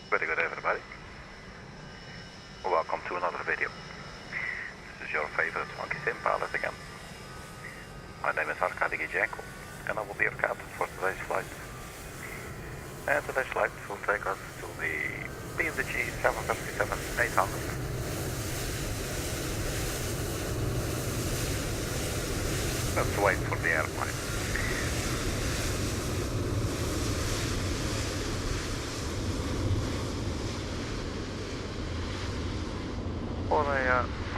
Very good, everybody. Welcome to another video. This is your favorite monkey sim pilot again. My name is Arkady Gidzenko, and I will be your captain for today's flight. And today's flight will take us to the PMDG 737-800. Let's wait for the airplane.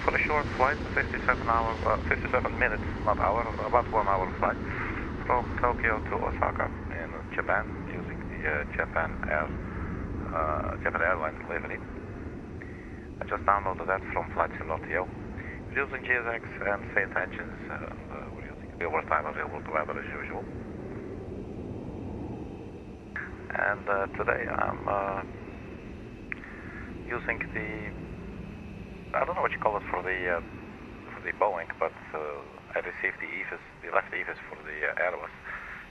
For a short flight, 57 minutes, not hour, about 1 hour flight from Tokyo to Osaka in Japan using the Japan Airline livery. I just downloaded that from Flight Simulator. We're using GSX and Saint engines, we're using the overtime available to weather as usual. And today I'm using the, I don't know what you call it for the Boeing, but I received the left EFIS for the Airbus,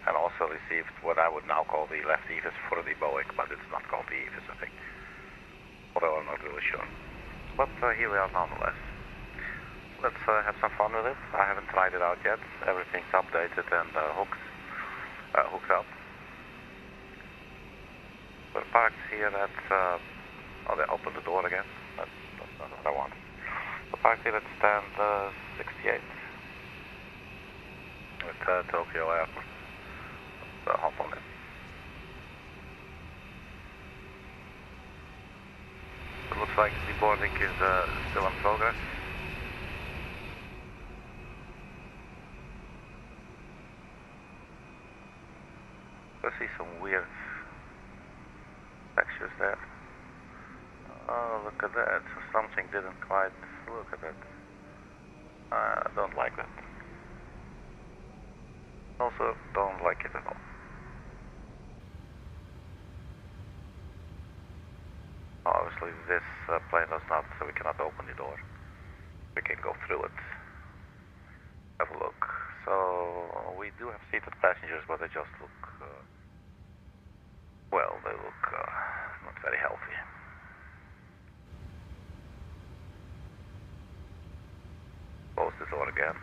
and also received what I would now call the left EFIS for the Boeing, but it's not called the EFIS, I think. Although I'm not really sure. But here we are nonetheless. Let's have some fun with it. I haven't tried it out yet. Everything's updated and hooked up. We're parked here at, oh, they opened the door again. That's not what I want. We're parked here at stand 68 at Tokyo Airport. Let's hop on it. It looks like the boarding is still in progress. I see some weird textures there. Oh, look at that. Something didn't quite look at it. I don't like that. Also, don't like it at all. Obviously, this plane does not, so we cannot open the door. We can go through it. Have a look. So, we do have seated passengers, but they just look, well, they look not very healthy. Close the door again.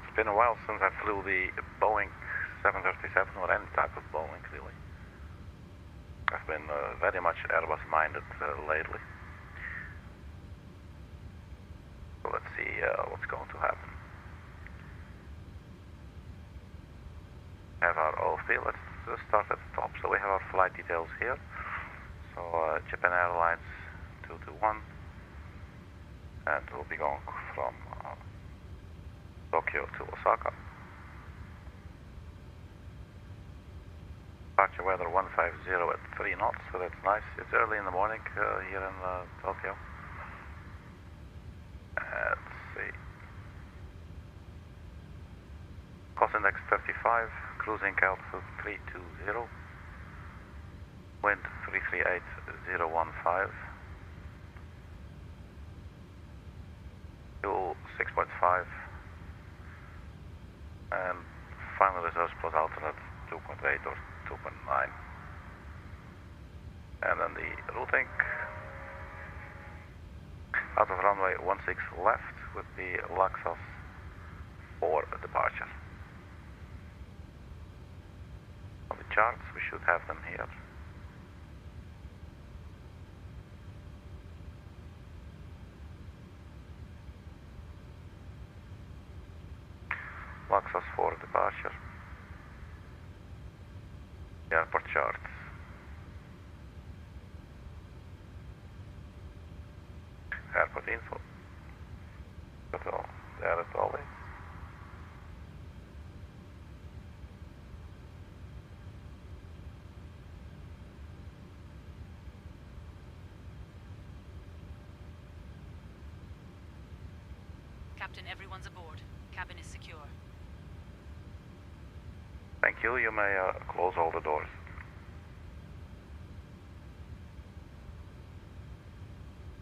It's been a while since I flew the Boeing 737 or any type of Boeing, really. I've been very much Airbus minded lately. So let's see what's going to happen. Have our OFP. Let's start at the top. So we have our flight details here. So Japan Airlines 221, and we'll be going from Tokyo to Osaka. Departure weather 150 at 3 knots, so that's nice. It's early in the morning here in Tokyo. Let's see. Cost index 35, cruising altitude 320, wind 338,015, fuel 6.5. And final reserves plus alternate 2.8 or 2.9. And then the routing out of runway 16 left with the LAXAS for departure. On the charts, we should have them here. LAXAS for departure. Airport charts. Airport info. That's all. There as always. Captain, everyone's aboard. Cabin is secure. Thank you. You may close all the doors.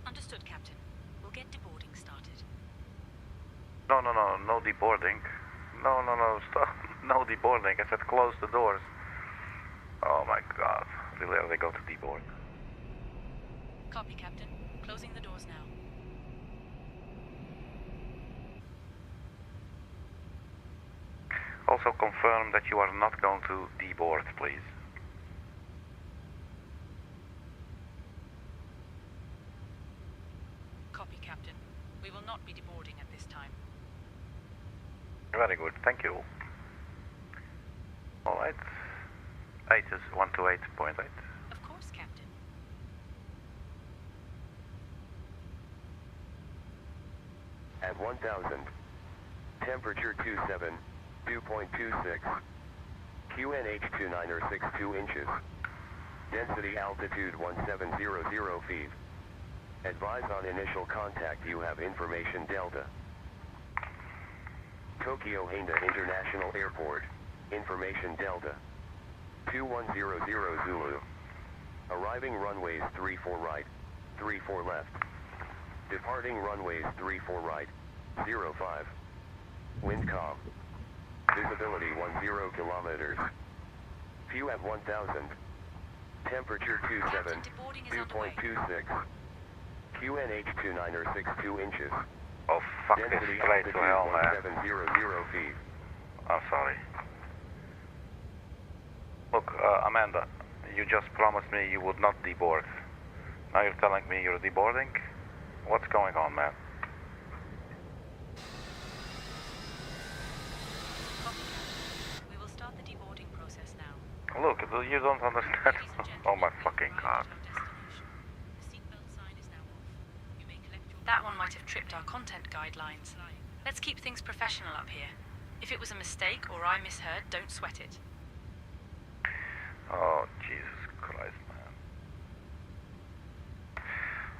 Understood, Captain. We'll get deboarding started. No deboarding. No, stop. No deboarding. I said close the doors. Oh my god. Really, are they going to deboard? Copy, Captain. Closing the doors now. Also confirm that you are not going to deboard, please. Copy, Captain. We will not be deboarding at this time. Very good, thank you. Alright. 8 is 128.8. Of course, Captain. At 1000. Temperature 27, 2.26. QNH 2962 inches. Density altitude 1700 feet. Advise on initial contact you have information Delta. Tokyo Haneda International Airport. Information Delta. 2100 Zulu. Arriving runways 34 right, 34 left. Departing runways 34 right, 05. Wind calm. Visibility 10 kilometers. View at 1000. Temperature 27, 2.26. QNH 2962 inches. Oh fuck this Density straight to hell, man. 1700 feet. I'm sorry. Look, Amanda, you just promised me you would not deboard. Now you're telling me you're deboarding? What's going on, man? We will start the deboarding process now. Look, you don't understand. Oh my fucking god. That one might have tripped our content guidelines. Let's keep things professional up here. If it was a mistake or I misheard, don't sweat it. Oh, Jesus Christ, man.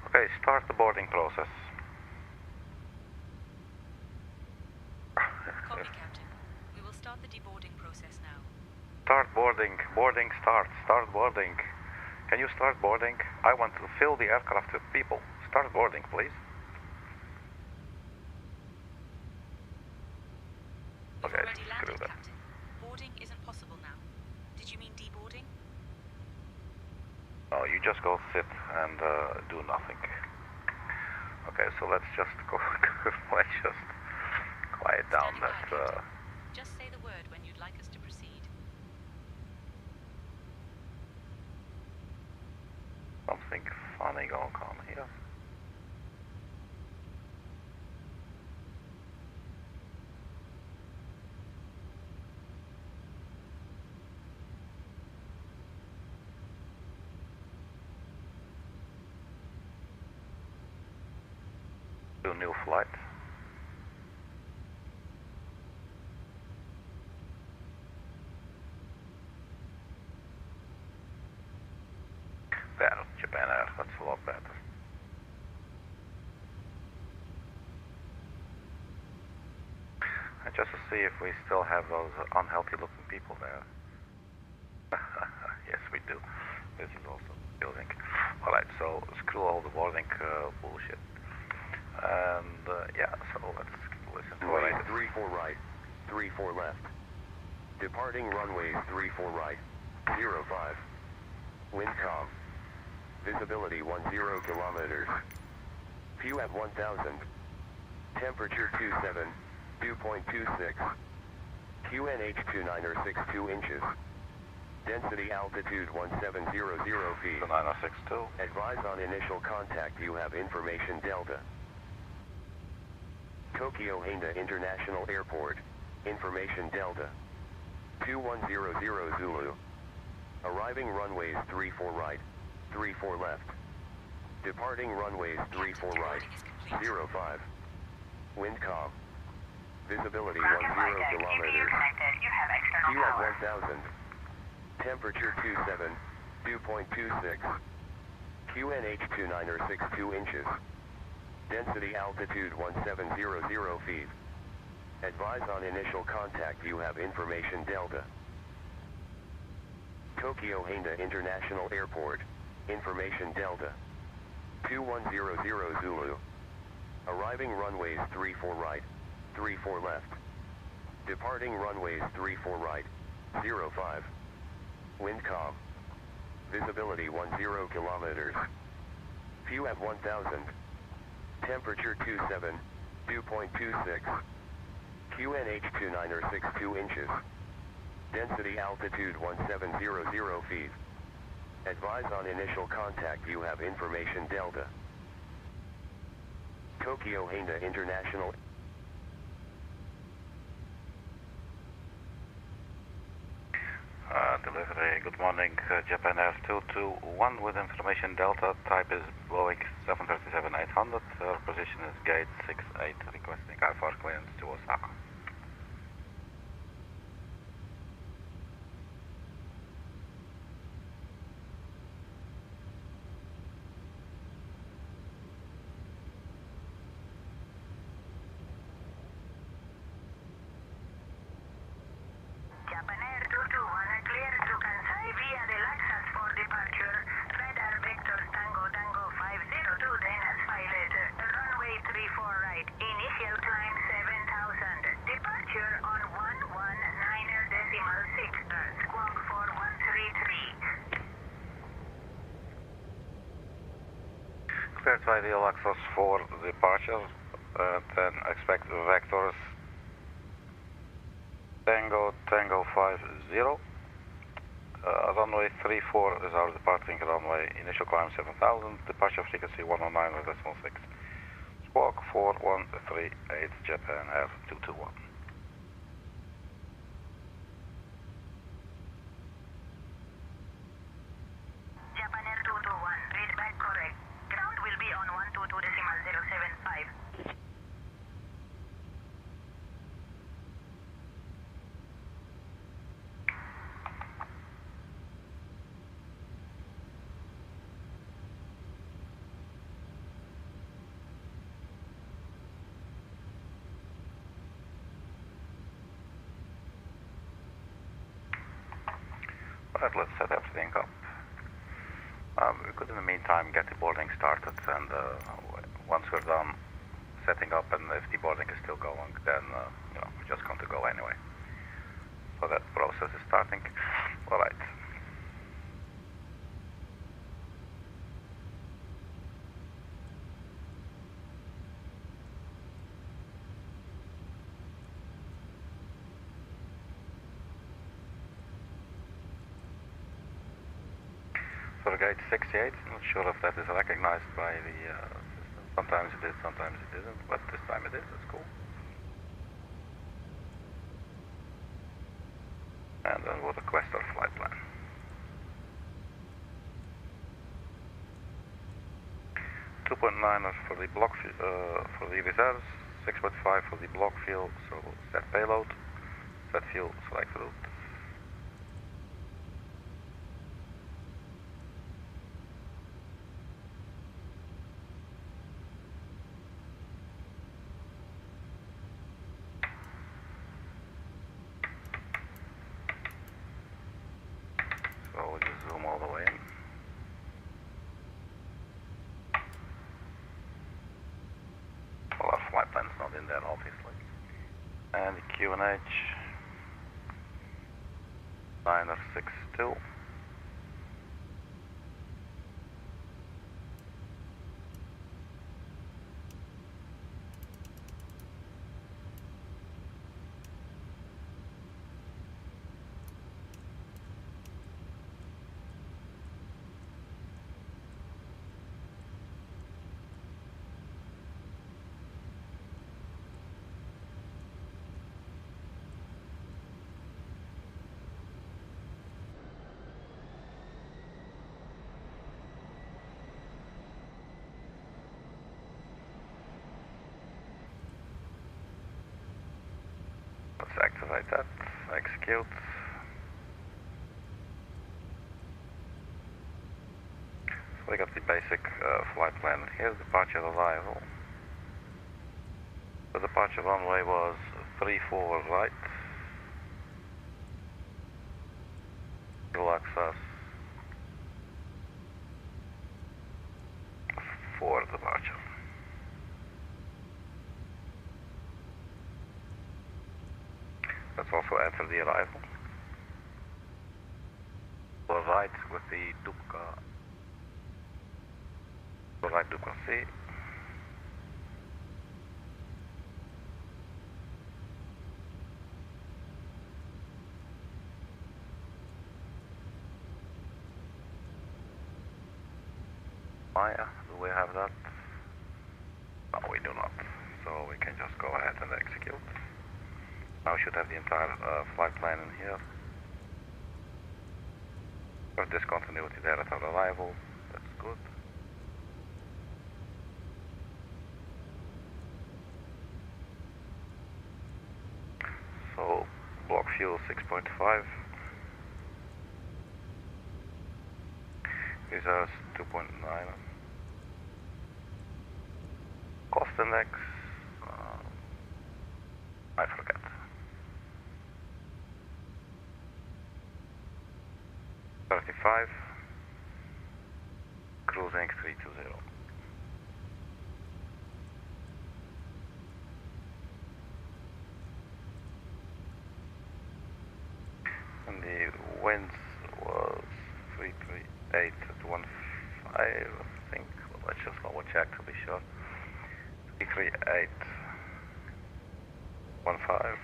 Okay, start the boarding process. Copy, Captain. We will start the deboarding process now. Start boarding. Boarding start. Start boarding. Can you start boarding? I want to fill the aircraft with people. Start boarding, please. We've Okay, already screw landed, that. Captain. Boarding isn't possible now. Did you mean deboarding? No, you just go sit and do nothing. Okay, so let's just go. Let's just quiet down. Standing by, That Captain. Just say the word when you'd like us to proceed. something funny going on here. Do new flight. There, Japan Air, that's a lot better. And just to see if we still have those unhealthy looking people there. Yes, we do. This is also building. Alright, so screw all the boarding bullshit. And yeah, so let's listen to what I did. 34 right, 34 left. Departing runways 34 right, 05. Wind calm. Visibility 10 kilometers. View at 1000. Temperature 27, 2.26. QNH 2962 inches. Density altitude 1700 feet. 9062. Advise on initial contact you have information Delta. Tokyo Haneda International Airport. Information Delta. 2100 Zulu. Arriving runways 34 right, 34 left. Departing runways 34 right, 05. Wind calm. Visibility 10 kilometers. View at 1000. Temperature 27, 2.26. QNH 2962 inches. Density altitude 1700 feet. Advise on initial contact you have information Delta. Tokyo Haneda International Airport. Information Delta. 2100 Zulu. Arriving runways 34 right, 34 left. Departing runways 34 right, 05. Wind calm. Visibility 10 kilometers. View at 1000. Temperature 27, 2.26. QNH 29 or 62 inches. Density altitude 1700 feet. Advise on initial contact you have information Delta. Tokyo Haneda International. Delivery, good morning, Japan Air 221 with information Delta, type is Boeing 737-800, position is gate 68, requesting IFR clearance to Osaka. Japan Air 221 cleared to Kansai via the LAXAS for departure. Radar vectors Tango Tango 502 then as pilot. Runway 34 right. Initial climb 7000. Departure on 119.6. Squawk 4133. Cleared by the LAXAS for departure, then expect vectors Tango Tango 50. Runway 34 is our departing runway. Initial climb 7000. Departure frequency 109.6. Squawk 4138 Japan Air 221. Japan Air 221, read back correct. Ground will be on 122.075. Alright, let's set everything up. We could in the meantime get the boarding started, and once we're done setting up and if the boarding is still going, then we're just going to go anyway. So that process is starting. Alright. For gate 68, not sure if that is recognized by the system. Sometimes it is, sometimes it isn't, but this time it is, that's cool. And then we'll request our flight plan. 2.9 for the block for the reserves, 6.5 for the block fuel, so set payload, set fuel, select route. So we'll just zoom all the way in. Well, our flight plan's not in there, obviously. And the QNH 962. Let's activate that, execute. So we got the basic flight plan here, departure arrival. The departure runway was 34 right. LAXAS for departure. Let's also enter the arrival. For right with the DUBKA. For right DUBKAC. Maya, do we have that? No, we do not. So we can just go ahead and execute. Now we should have the entire flight plan in here. With discontinuity there at our arrival. That's good. So, block fuel 6.5. Reserves 2.9. Cost index, I forget. $35. Cruising 320. And the winds was 338 at 15, I think. Well, let's just double check to be sure. 338 15.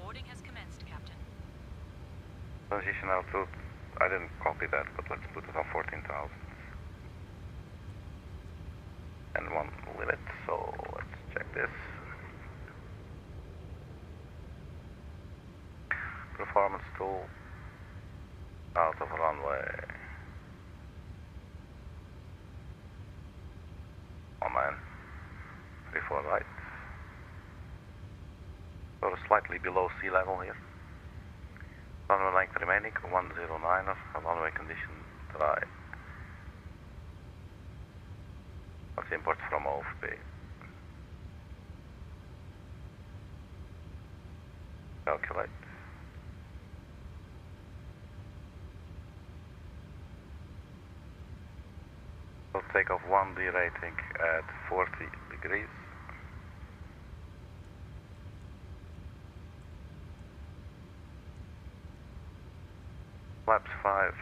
Boarding has commenced, Captain. Transition altitude, I didn't copy that, but let's put it on 14,000. And one limit, so let's check this. Performance tool, out of runway. Oh man, 34 right. So we're slightly below sea level here. Runway length remaining 109er, runway condition dry. Let's import from OFP. Calculate. We'll take off 1D rating at 40 degrees. Flaps 5.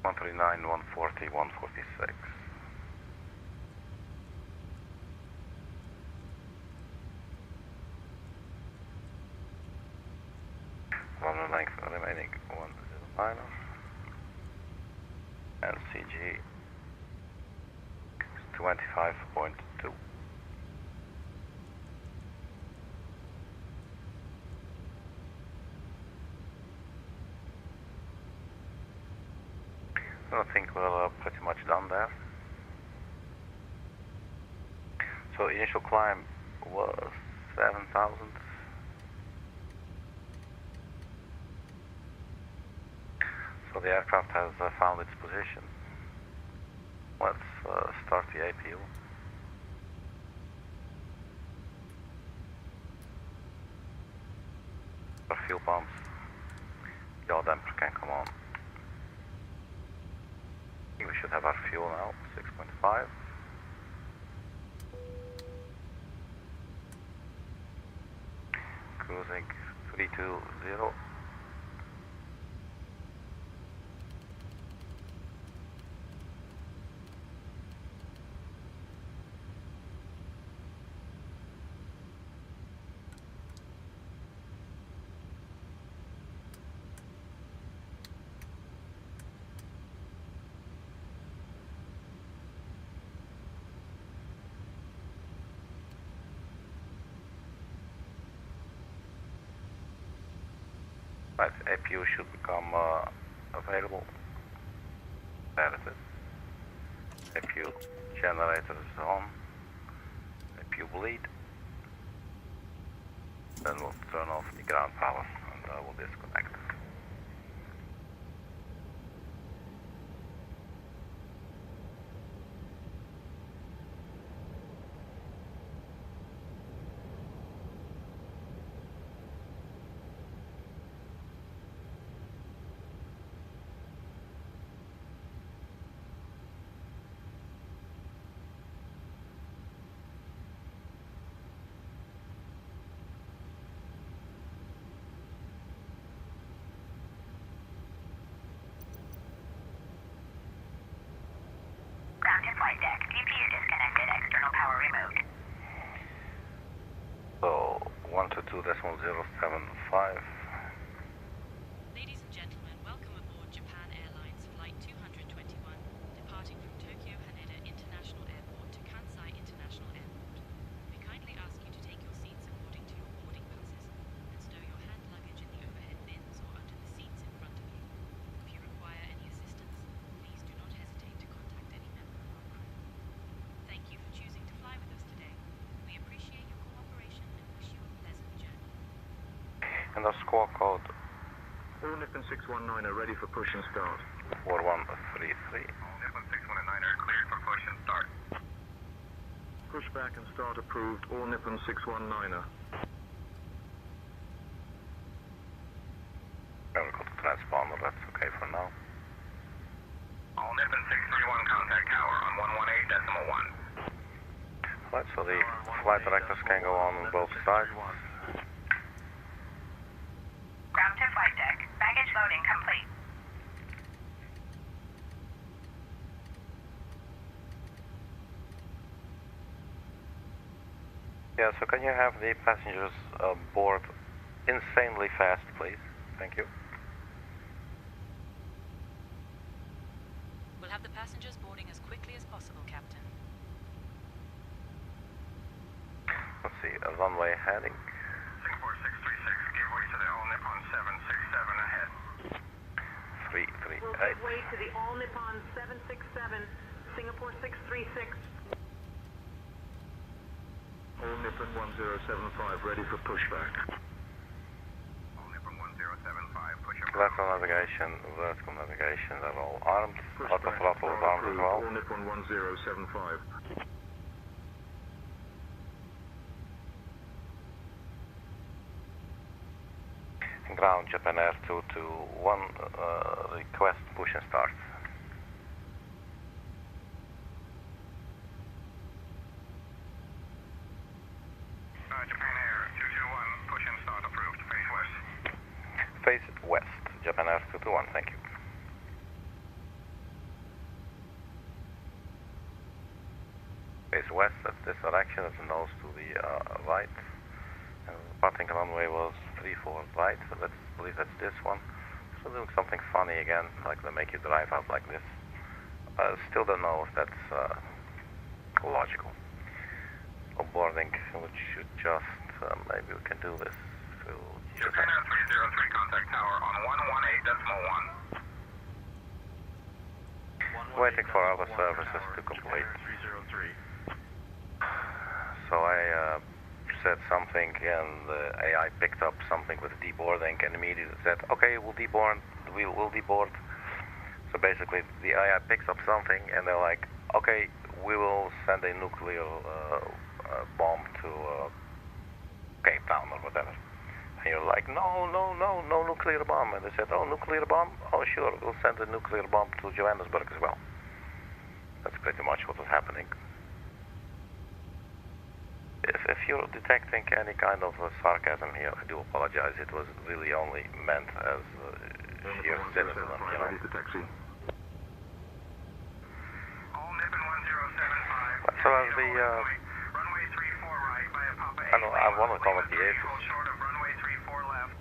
One 139, 140, 146. Runway length remaining 109 and CG is 25.2. I think we're pretty much done there. So initial climb was 7,000. So the aircraft has found its position. Let's start the APU. Our fuel pumps. Yaw damper can come on. We should have our fuel now, 6.5. Cruising 320. Right, APU should become available. There it is. APU generator is on. APU bleed. Then we'll turn off the ground power and we'll disconnect. 2.075. Ladies and gentlemen, welcome aboard Japan Airlines Flight 221, departing from Tokyo Haneda International Airport to Kansai International Airport. We kindly ask you to take your seats according to your boarding passes and stow your hand luggage in the overhead bins or under the seats in front of you. If you require any assistance, please do not hesitate to contact any member of our crew. Thank you for choosing to fly with us today. We appreciate your cooperation and wish you a pleasant journey. And the squawk code All Nippon 619 are ready for push and start. 4133. All Nippon 619 are cleared for push and start. Push back and start approved. All Nippon 619 are. Never got the transponder, that's okay for now. All Nippon 631 contact tower on 118.1. Right, so the flight directors can go on both sides. Ground to flight deck. Baggage loading complete. Yeah, so can you have the passengers board insanely fast, please? Thank you. We'll have the passengers boarding as quickly as possible, Captain. Let's see, a runway heading. Singapore 636, give way to the All Nippon 767 ahead. 338. We'll give way to the All Nippon 767, Singapore 636. All Nippon 1075 ready for pushback. All Nippon 1075, push and Lateral navigation, vertical navigation, they're all armed. Auto throttle is armed as well. All Nippon 1075. Ground Japan Air 221, request push and start. Japan Air 221, push and start approved. Face west. Face west, Japan Air 221, thank you. Face west, that's this direction, that's nose to the right. And departing runway was 34 right, so let's believe that's this one. So doing something funny again, like they make you drive out like this. Still don't know if that's logical. Boarding, which should just, maybe we can do this. Japan Air 303 contact tower on 118.1. Waiting for other services to complete. So I said something and the AI picked up something with deboarding and immediately said, okay, we'll deboard. So basically the AI picks up something and they're like, okay, we will send a nuclear bomb to Cape Town or whatever. And you're like, no nuclear bomb. And they said, oh, nuclear bomb? Oh, sure, we'll send a nuclear bomb to Johannesburg as well. That's pretty much what was happening. If you're detecting any kind of sarcasm here, I do apologize. It was really only meant as sheer cynicism, you know. Ready to taxi. All Nippon 1075. So as the, Runway 34 right by a Papa 8. I want to call it the Hold AFIS. short of runway 34 left.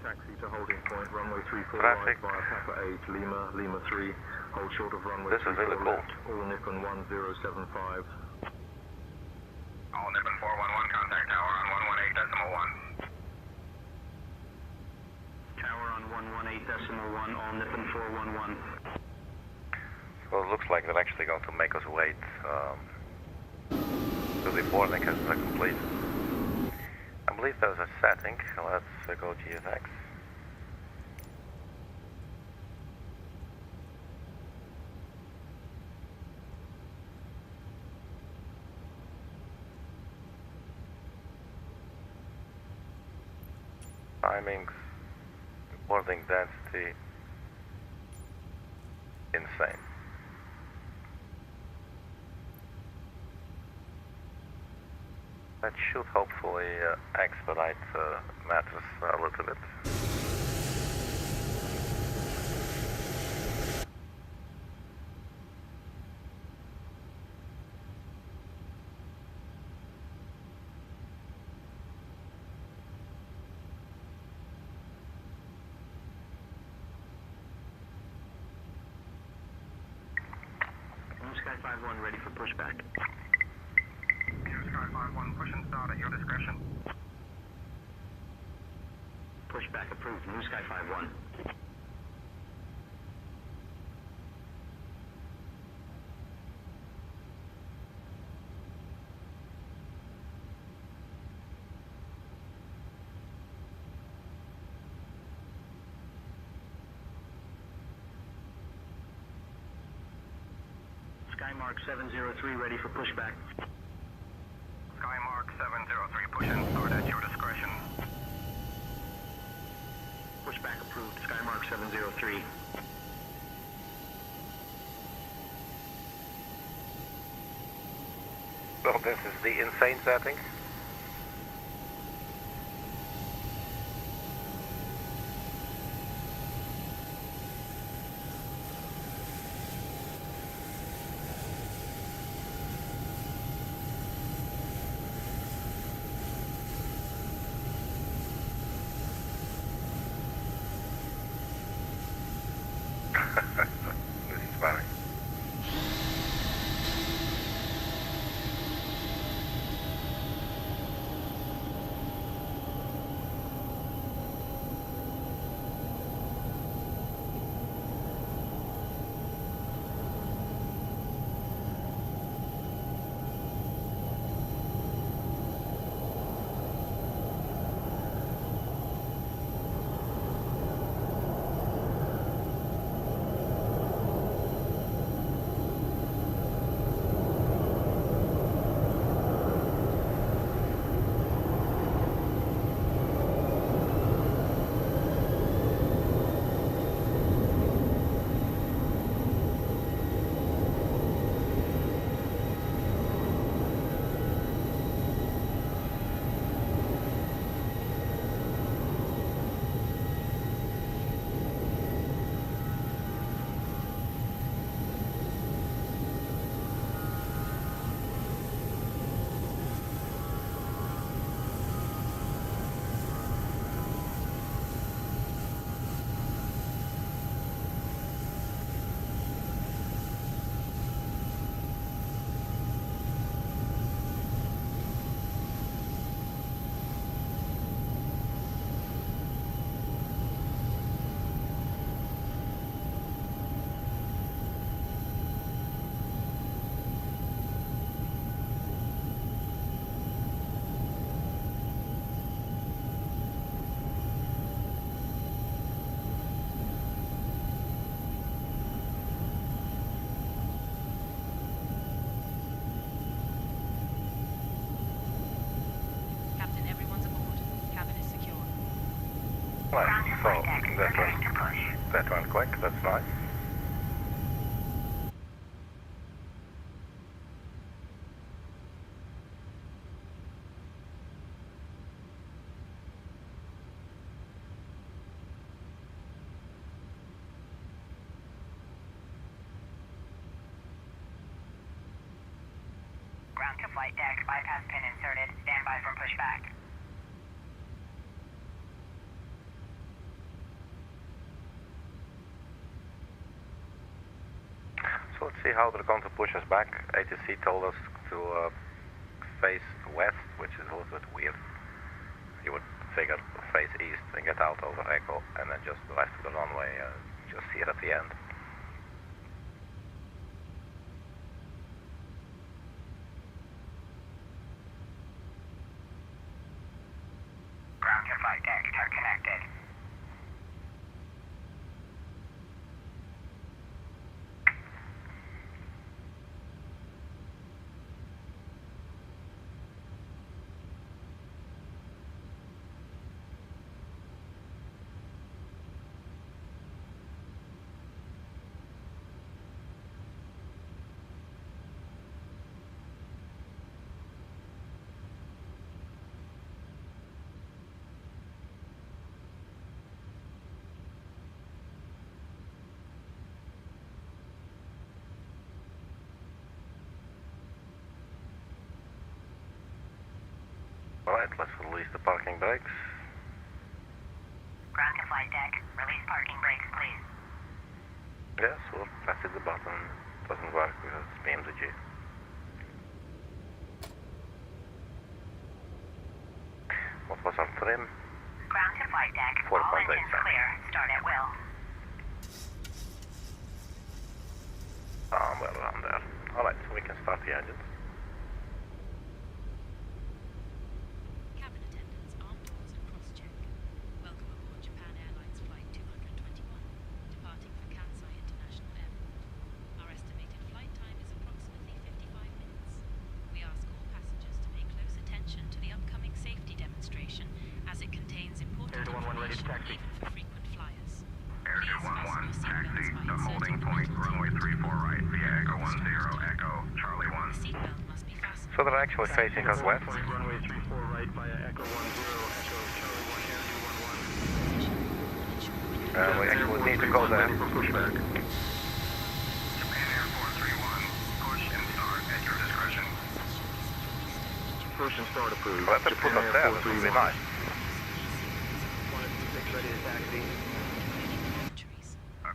Taxi to holding point, runway 34 Traffic. right via Papa 8, Lima 3. Hold short of runway This is 34 really cool. left. All Nippon 1075. All Nippon 411 contact tower on 118.1. Tower on 118.1, All Nippon 411. So it looks like they're actually going to make us wait till the boarding has been complete. I believe there's a setting. Let's go GFX. Timings, boarding density, insane. That should hopefully expedite matters a little bit. Sky 5-1 ready for pushback. Sky 5-1, push and start at your discretion. Pushback approved. New Sky 5-1. Skymark 703 ready for pushback. Skymark 703, push and start at your discretion. Pushback approved. Skymark 703. So this is the insane setting. This is funny. Captain, everyone's aboard. Cabin is secure. Right, so that went quick, that's nice. Ground to flight deck, bypass pin inserted. Stand by for pushback. So let's see how they're going to push us back. ATC told us to face west, which is a little bit weird. You would figure face east and get out over Echo, and then just the rest of the runway just here at the end. Ground to flight deck are connected. Alright, let's release the parking brakes. Ground to flight deck. Release parking brakes, please. Yes, we're pressing the button. Doesn't work because PMDG. What was our trim? Ground to flight deck. 4.8 All engines seconds. clear. Start at will. Well around there. Alright, so we can start the engines. Cabin attendants, arm doors and cross-check. Welcome aboard Japan Airlines Flight 221, departing for Kansai International Airport. Our estimated flight time is approximately 55 minutes. We ask all passengers to pay close attention to the upcoming safety demonstration, as it contains important information even for frequent flyers. Air Please fasten 211, your taxi seatbelts by to holding inserting the point, metal runway tape. 34 right, via Echo 10, Echo, Charlie 1. The seatbelt must be fastened. So they're actually facing us west. Runway 34 right, via Echo 10, Echo, Charlie 1, Air 211. We actually need to go there. Ready for pushback. Japan Air 431, push and start at your discretion. Push and start approved. Let them put us there, that would be nice. Ready to taxi.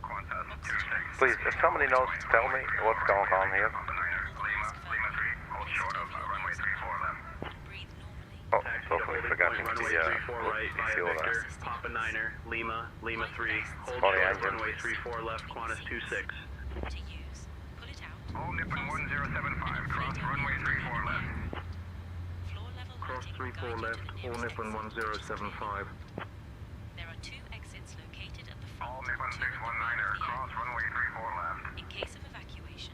Qantas 26. Please, if somebody knows, tell me what's going on here. Lima 3, hold short of runway 34 left. Breathe normally. Oh, hopefully forgetting the fuel there. Victor, Papa Niner, Lima, Lima 3, hold Sorry, short of engine. runway 34 left, Qantas 26. To use. Pull it out. All Nippon 1075, cross runway 34 left. Floor level Cross lighting will 34 guide left, you to the all nearest Nippon exit. 1075. There are two exits located at the front. All Nippon two at the back 619er, of the cross aircraft. runway 34 left. In case of evacuation,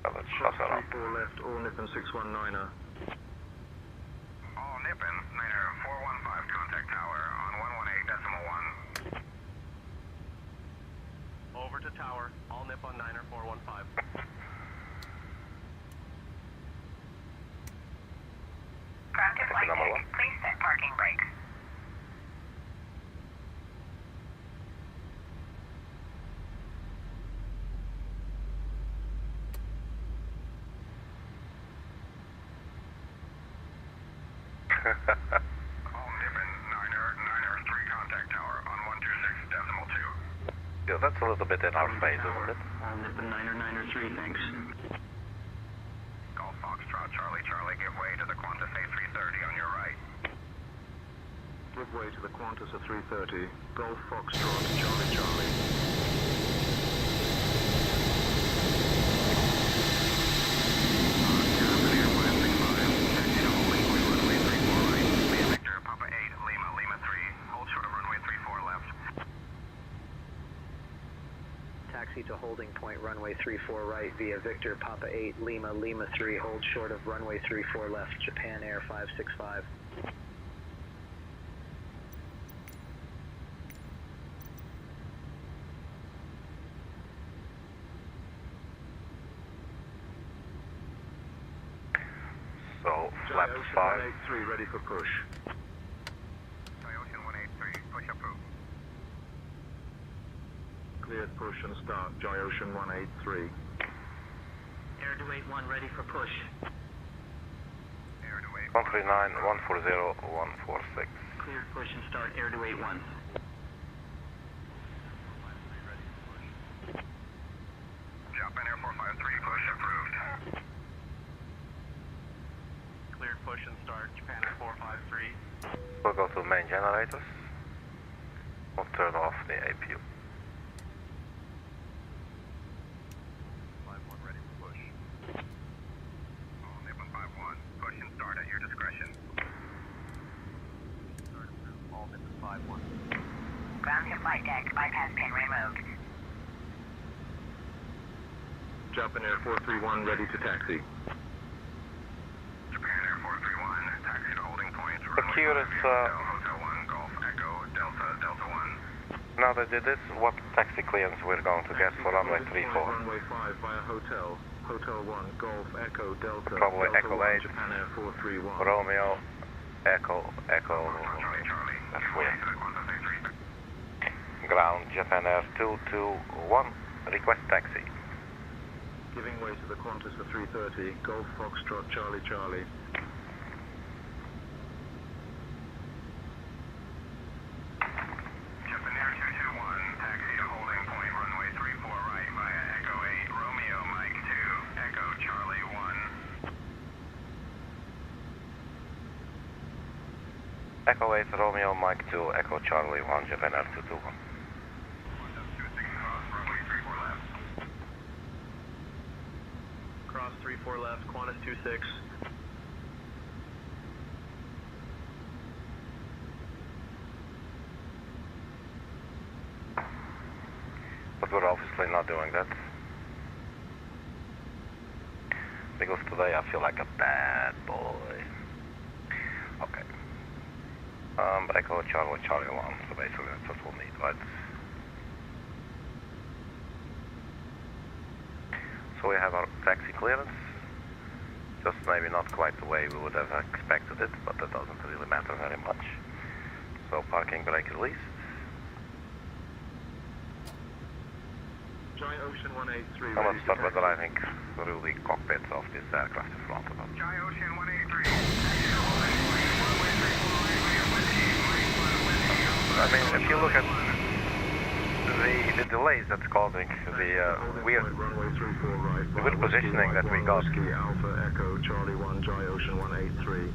Let's shut her up. 34 left, all Nippon 619er. All Nippon, Niner 415, contact tower on 118.1. Over to tower, all Nippon Niner 415. Ground to flight number deck. one. Please set parking brakes. All Nippon, Niner 3, contact tower on 126.2. Yeah, that's a little bit in our face, isn't it? All Nippon Niner 3, thanks. Golf Foxtrot, Charlie, give way to the Qantas A330 on your right. Give way to the Qantas A330. Golf Foxtrot, Charlie. Japan Air 165, taxi to holding point, runway 34 right, via Victor, Papa 8, Lima 3, hold short of runway 34 left. Taxi to holding point runway 34 right via Victor Papa 8 Lima 3, hold short of runway 34 left, Japan Air 565. So, flap 5. 183, ready for push. Ocean 183, push approved. Cleared push and start, Jai Ocean 183. Air to 81, ready for push. Air to 8. 139, 140, 146. Cleared push and start, air to 81. Japan Air 453, push approved. Cleared push and start, Japan Air 453. We'll go to main generators. We'll turn off the APU. 51 ready for push. All Nippon 51, push and start at your discretion. Start approved. All Nippon 51. Ground to flight deck. Bypass pin removed. Japan Air 431, ready to taxi. Japan Air 431, taxi to holding point. Curious, Hotel 1, Golf Echo, Delta 1. now that they did this, what taxi clearance we're going to get for runway 34? Runway 5 via Hotel 1, Golf Echo, Delta. Probably Delta Echo 1, 8. Japan Air 431. Romeo, Echo, Charlie. that's weird. Ground, Japan Air 221, request taxi. Giving way to the Qantas for 330, Golf Foxtrot, Charlie. Japan Air 221, taxi to holding point, runway 34 right via Echo 8, Romeo, Mike 2. Echo 8 Romeo Mike 2 Echo Charlie 1 Japan Air 221. Cross 34 left, Qantas 26. But we're obviously not doing that. Because today I feel like a bad boy. Okay. But Echo Charlie Charlie 1, so basically that's what we'll need, right? So we have our taxi clearance. Just maybe not quite the way we would have expected it, but that doesn't really matter very much. So parking brake released. Giant Ocean 183. Now let's start by driving through the cockpits of this aircraft in front of us. Giant Ocean 183. I mean, if you look at the delays that's causing the weird positioning that we got. Alpha Echo Charlie 1 Giant Ocean 183.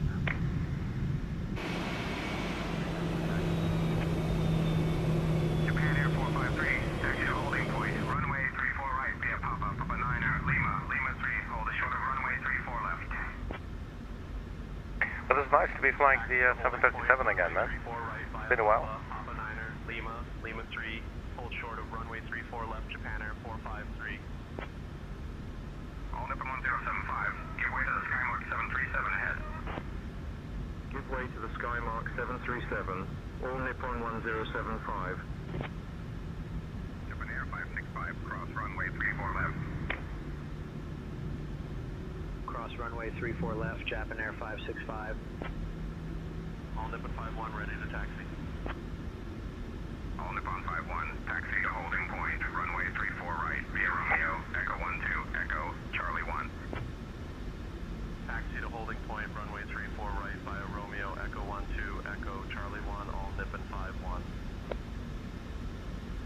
Japan Air 453, taxi to holding point, runway 34 right via pop-up of a 9er, Lima 3, hold a short of runway 34 left. But it's nice to be flying the 737 again, man. It's been a while. Papa 9er, Lima 3, hold short of runway 34 left, Japan Air 453. All Nippon 1075, give way to the Skymark 737 ahead. Give way to the Skymark 737, all Nippon 1075. Japan Air 565, cross runway 34 left. Cross runway 34 left, Japan Air 565. All Nippon 51 ready to taxi. All Nippon 51, taxi to holding point, runway 34 right via Romeo, Echo 12, Echo Charlie 1. Taxi to holding point, runway 34 right via Romeo, Echo 12, Echo Charlie 1, all Nippon 51.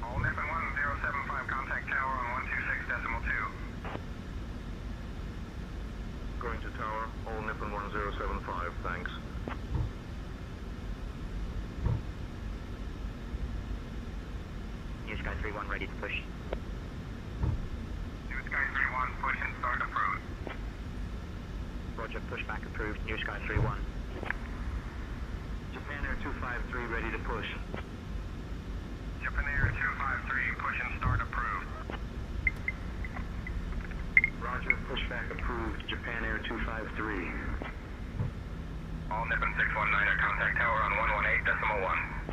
All Nippon 1075, contact tower on 126.2. Going to tower, all Nippon 1075, thanks. New Sky 31 ready to push. New Sky 31, push and start approved. Roger, pushback approved. New Sky 31. Japan Air 253 ready to push. Japan Air 253, push and start approved. Roger, pushback approved. Japan Air 253. All Nippon 619er, contact tower on 118.1.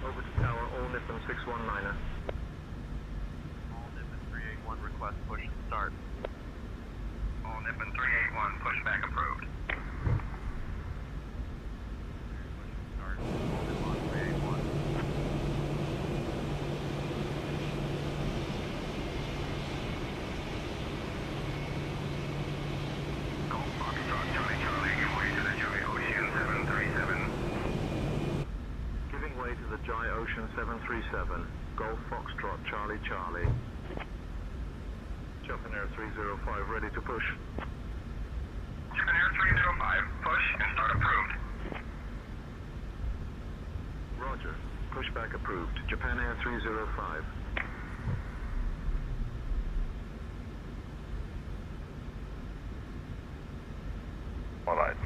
Over to tower, all Nippon 619er. All Nippon 381 request push and start. All Nippon 381, pushback approved. Start. All Nippon 381. Golf Foxtrot Charlie Charlie, give way to the Giant Ocean 737. Giving way to the Giant Ocean 737, Golf Foxtrot Charlie Charlie. Japan Air 305 ready to push. Japan Air 305, push and start approved. Roger, pushback approved. Japan Air 305. Alright,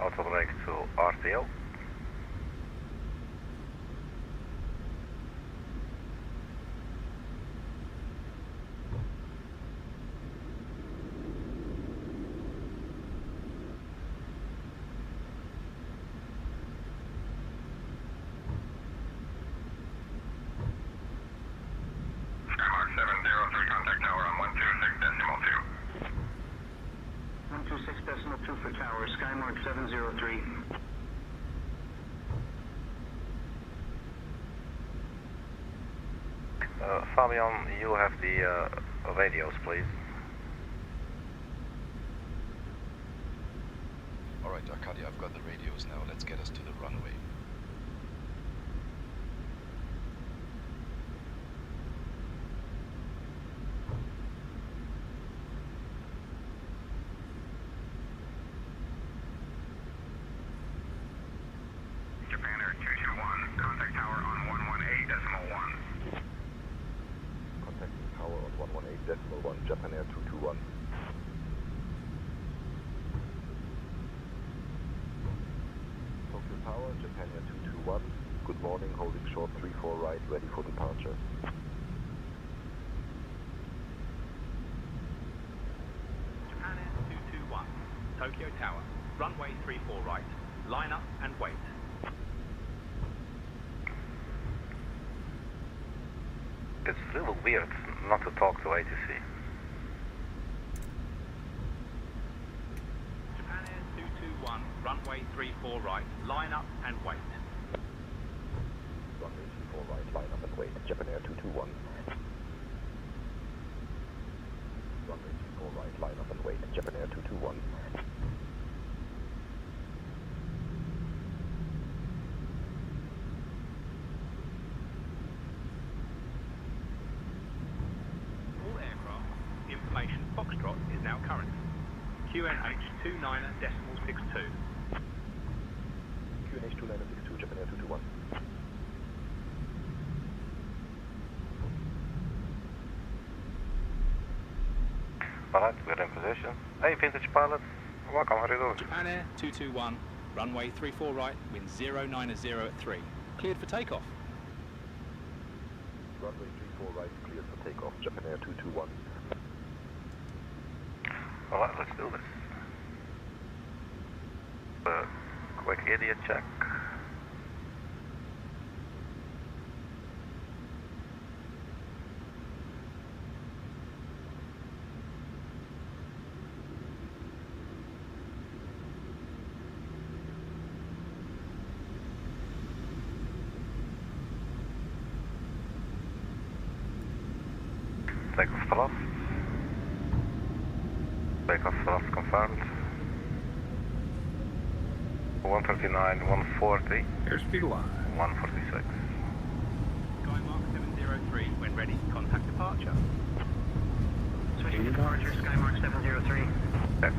auto brake to RTO. Skymark 703, contact tower on 126.2. 126.2 for tower, Skymark 703. Fabian, you have the radios, please. Alright, Arkady, I've got the radios now. Let's get us to the runway. 1, Japan Air 221. Tokyo Tower, Japan Air 221. Good morning, holding short 34 right, ready for departure. Japan Air 221, Tokyo Tower, runway 34 right, line up and wait. It's a little weird not to talk to ATC. Japan Air 221, runway 34 right, line up and wait. Runway 34 right, line up and wait. Japan Air 221. Runway 34 right, line up and wait. Japan Air 221. Information Foxtrot is now current. QNH 29.62. QNH 2962, Japan Air 221. Alright, we're in position. Hey, Vintage Pilot. Welcome, how are you doing? Japan Air 221, runway 34 right, wind 090 at 3. Cleared for takeoff. Runway 34 right, cleared for takeoff. Japan Air 221. Alright, let's do this. Quick idiot check. Takeoff thrust. Takeoff thrust confirmed. 139, 140. Airspeed line. 146. Skymark 703, when ready, contact departure. Switching to departure, Skymark 703. Okay.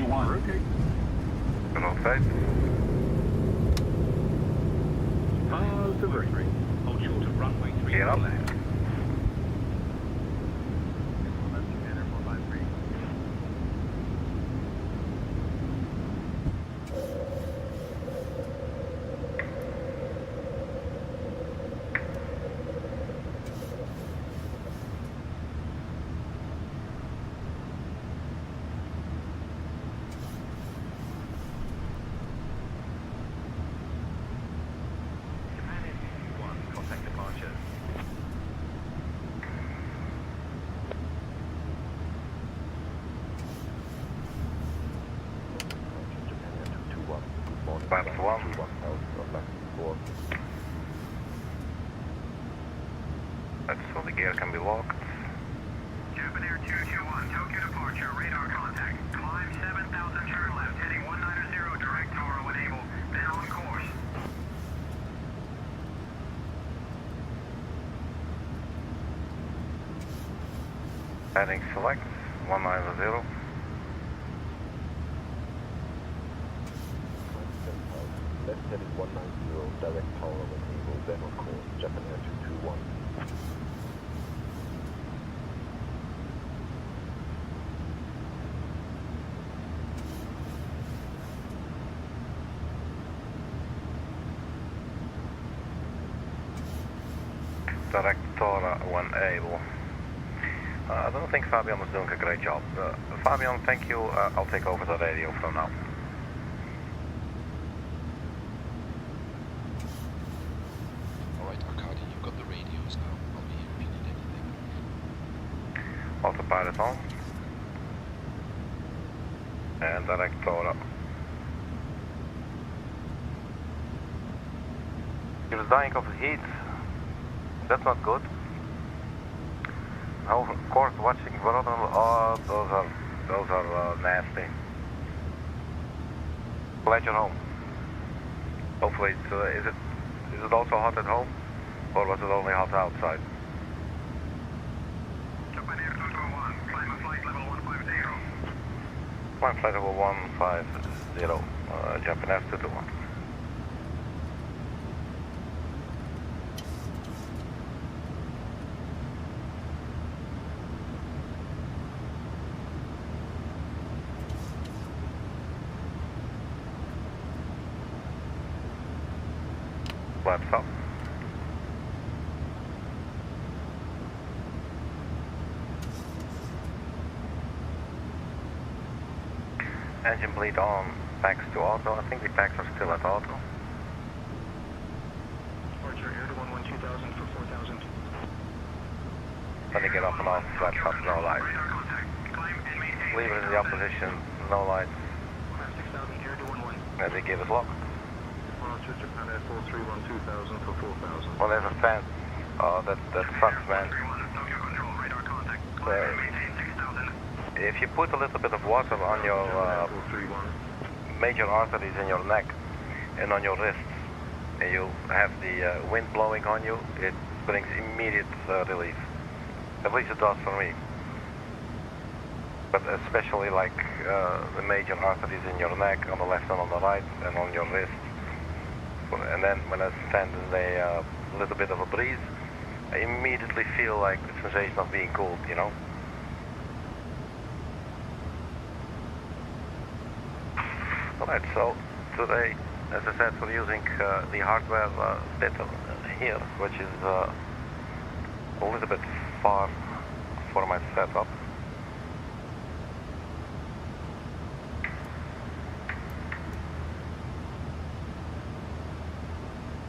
Rotate. Rotate. Positive. Hold short of runway 3 Get up. left. Contact departure. Japan Air 221. Good morning. Pilot 1. 1000 That's so the gear can be locked. Japan Air 221, Tokyo departure, radar contact. Climb 7,000, turn left, heading 190, direct Toro enable, then on course. Heading select, 190. Left heading 190, direct power on enable, then on course. Japan Air 221. Direct Tora when able. I don't think Fabian was doing a great job. Fabian, thank you. I'll take over the radio from now. Alright, Arkady, you've got the radios now. I'll be here if you need anything. Autopilot on. And direct Tora. He was dying of heat. That's not good. Of course, watching throttle. Oh, those are nasty. Glad you're home. Hopefully, is it also hot at home, or was it only hot outside? Japan Air 221, climb a flight level 150. Climb flight level 150, Japan Air 221. Flaps up. Engine bleed on, packs to auto. I think the packs are still at auto. Departure Air to 11 2000 for 4000. When they get up and off, flaps up, no lights. Lever in the opposition, no lights. 6000 Air to 11. As they give us lock. Departure Japan Air 431 2000 for 4000. Well, there's a fan. Oh, that sucks, man. If you put a little bit of water on your major arteries in your neck and on your wrists, and you have the wind blowing on you, it brings immediate relief. At least it does for me. But especially like the major arteries in your neck, on the left and on the right, and on your wrists. And then when I stand in a little bit of a breeze, I immediately feel like the sensation of being cooled, you know? Alright, so today, as I said, we're using the hardware bit here, which is a little bit far for my setup.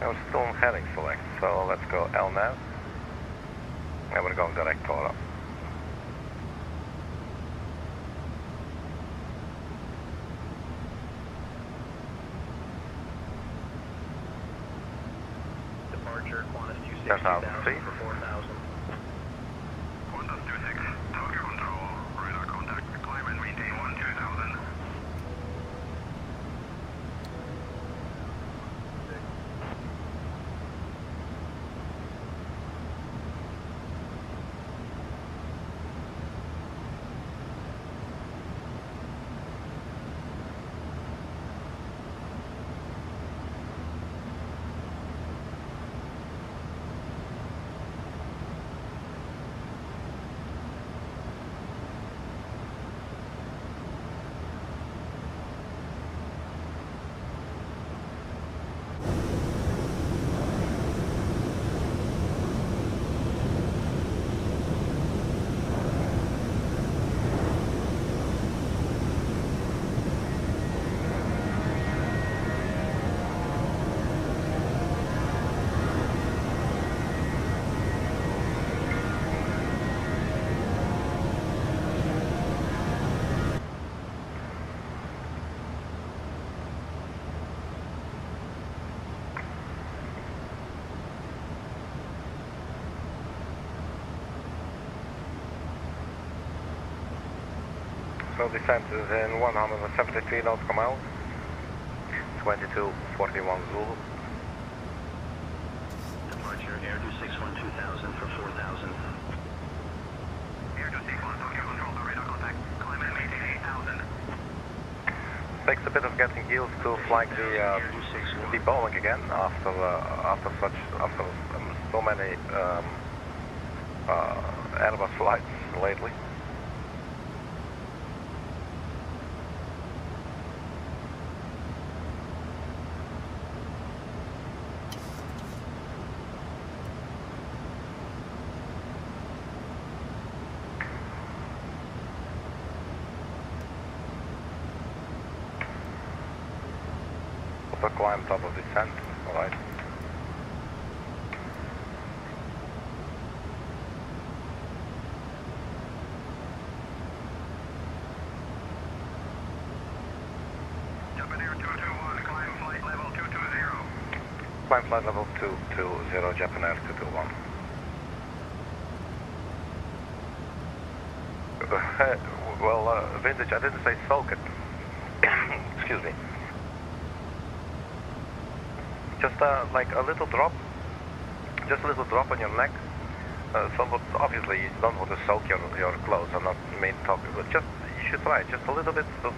And we're still on heading select, so let's go LNAV, and we're going direct KOHWA. Departure, Qantas 26 10,000 2000 feet. for 4000. Qantas 26, Tokyo Control, radar contact, climb and maintain 12,000. So descent is in 173 nautical miles, 2241 Zulu. Departure Air 261 2000 for 4000. Air 261, Tokyo Control, radar contact, climb and maintain 8,000. Takes a bit of getting used to flying the Boeing again after so many Airbus flights lately. Climb top of descent, alright. Japan Air 221, climb flight level 220. Climb flight level 220, Japan Air 221. Well, Vintage, I didn't say soak it. Excuse me. Just like a little drop, just a little drop on your neck. Somewhat obviously you don't want to soak your clothes. I'm not mean talking, but just you should try it just a little bit. So,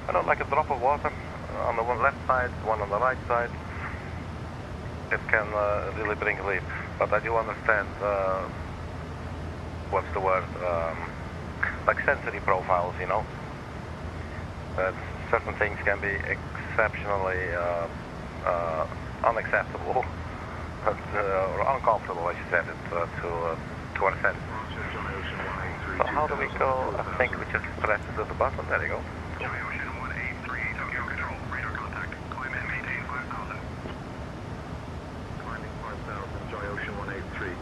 I don't like a drop of water on the one left side, one on the right side. It can really bring relief. But I do understand, what's the word, like sensory profiles, you know. That certain things can be exceptionally unacceptable, or uncomfortable, I should say it, to our sense. So how do we go? I think we just press the button. There you go. Ocean 183, Tokyo Control, radar contact. Climb and maintain 5,000. Climbing 5,000, Joy Ocean 183.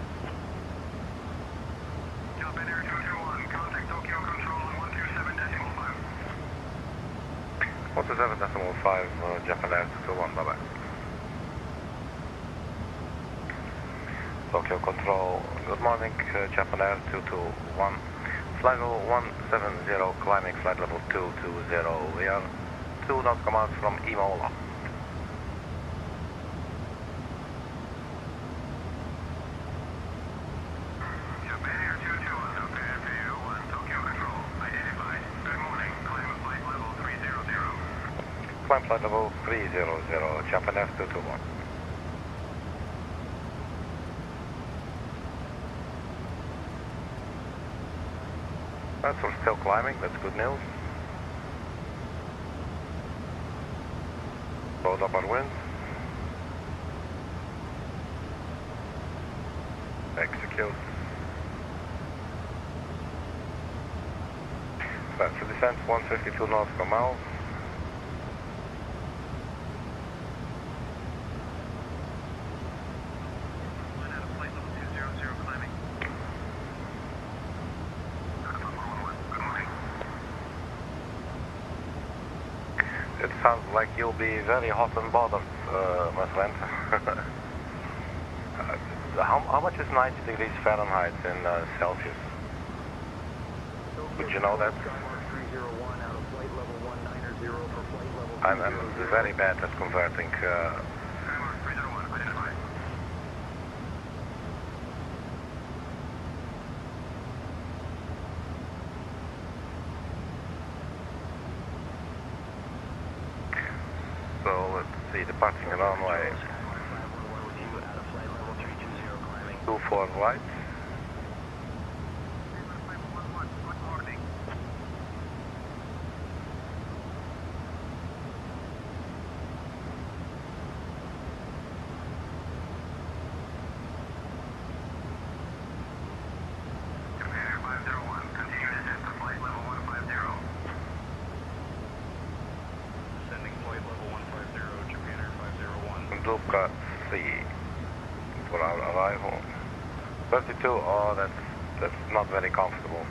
Japan Air 221, contact Tokyo Control on 127.5. 127.5, Japan Air 221, bye-bye. Tokyo Control, good morning, Japan Air 221. Flight level 170, climbing flight level 220. We are 2 knots command from Imola. Japan Air 221, Japan Air 221, Tokyo Control, identified. Good morning, climb flight level 300. Climb flight level 300, Japan Air 221. We're still climbing, that's good news. Load up our winds. Execute. That's a descent, 152 knots per mile. Line out of flight level 200, climbing. It sounds like you'll be very hot and bothered, my friend. How much is 90 degrees Fahrenheit in Celsius? Would you know that? I'm very bad at converting. So let's see, departing runway 24 right. DUBKA C for our arrival. 32, oh that's not very comfortable.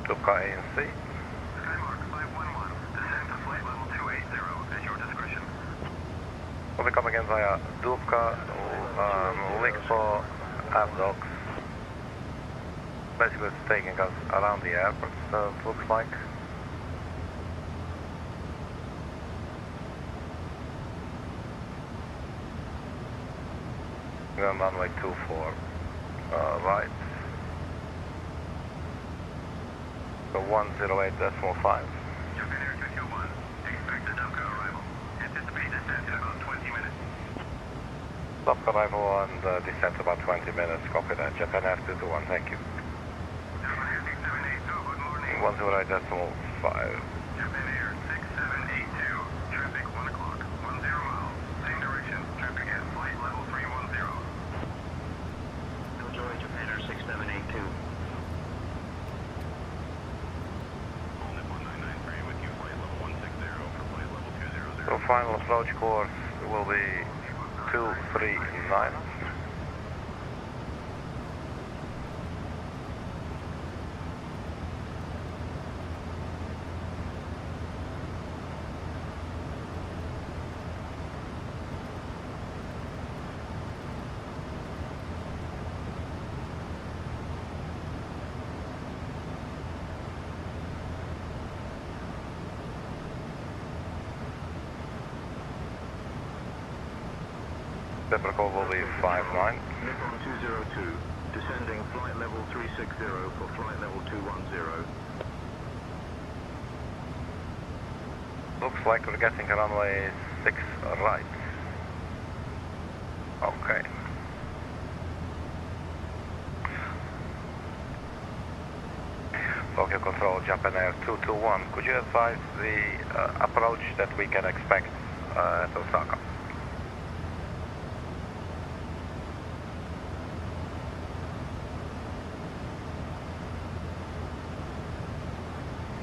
DUBKA A and C. Skymark 511, descend to flight level 280 at your discretion. We'll be coming in via DUBKA, LAXAS, ABDOCS. Basically it's taking us around the airport, it looks like. We're on runway 24, right. So 108.5. Japan Air 221, expect the DUBKA arrival. Anticipate descent in about 20 minutes. DUBKA arrival and descent about 20 minutes. Copy that. Japan Air 221, thank you. Japan Air 6782, good morning. 108.5. Japan Air 6782, traffic 1 o'clock, 10 miles, same direction, traffic at flight level 310. Enjoy Japan Air 6782. So final approach course will be 239. Pepper call will be 59. Nippon 202, descending flight level 360 for flight level 210. Looks like we're getting a runway 6 right. Okay. Tokyo Control, Japan Air 221. Could you advise the approach that we can expect at Osaka?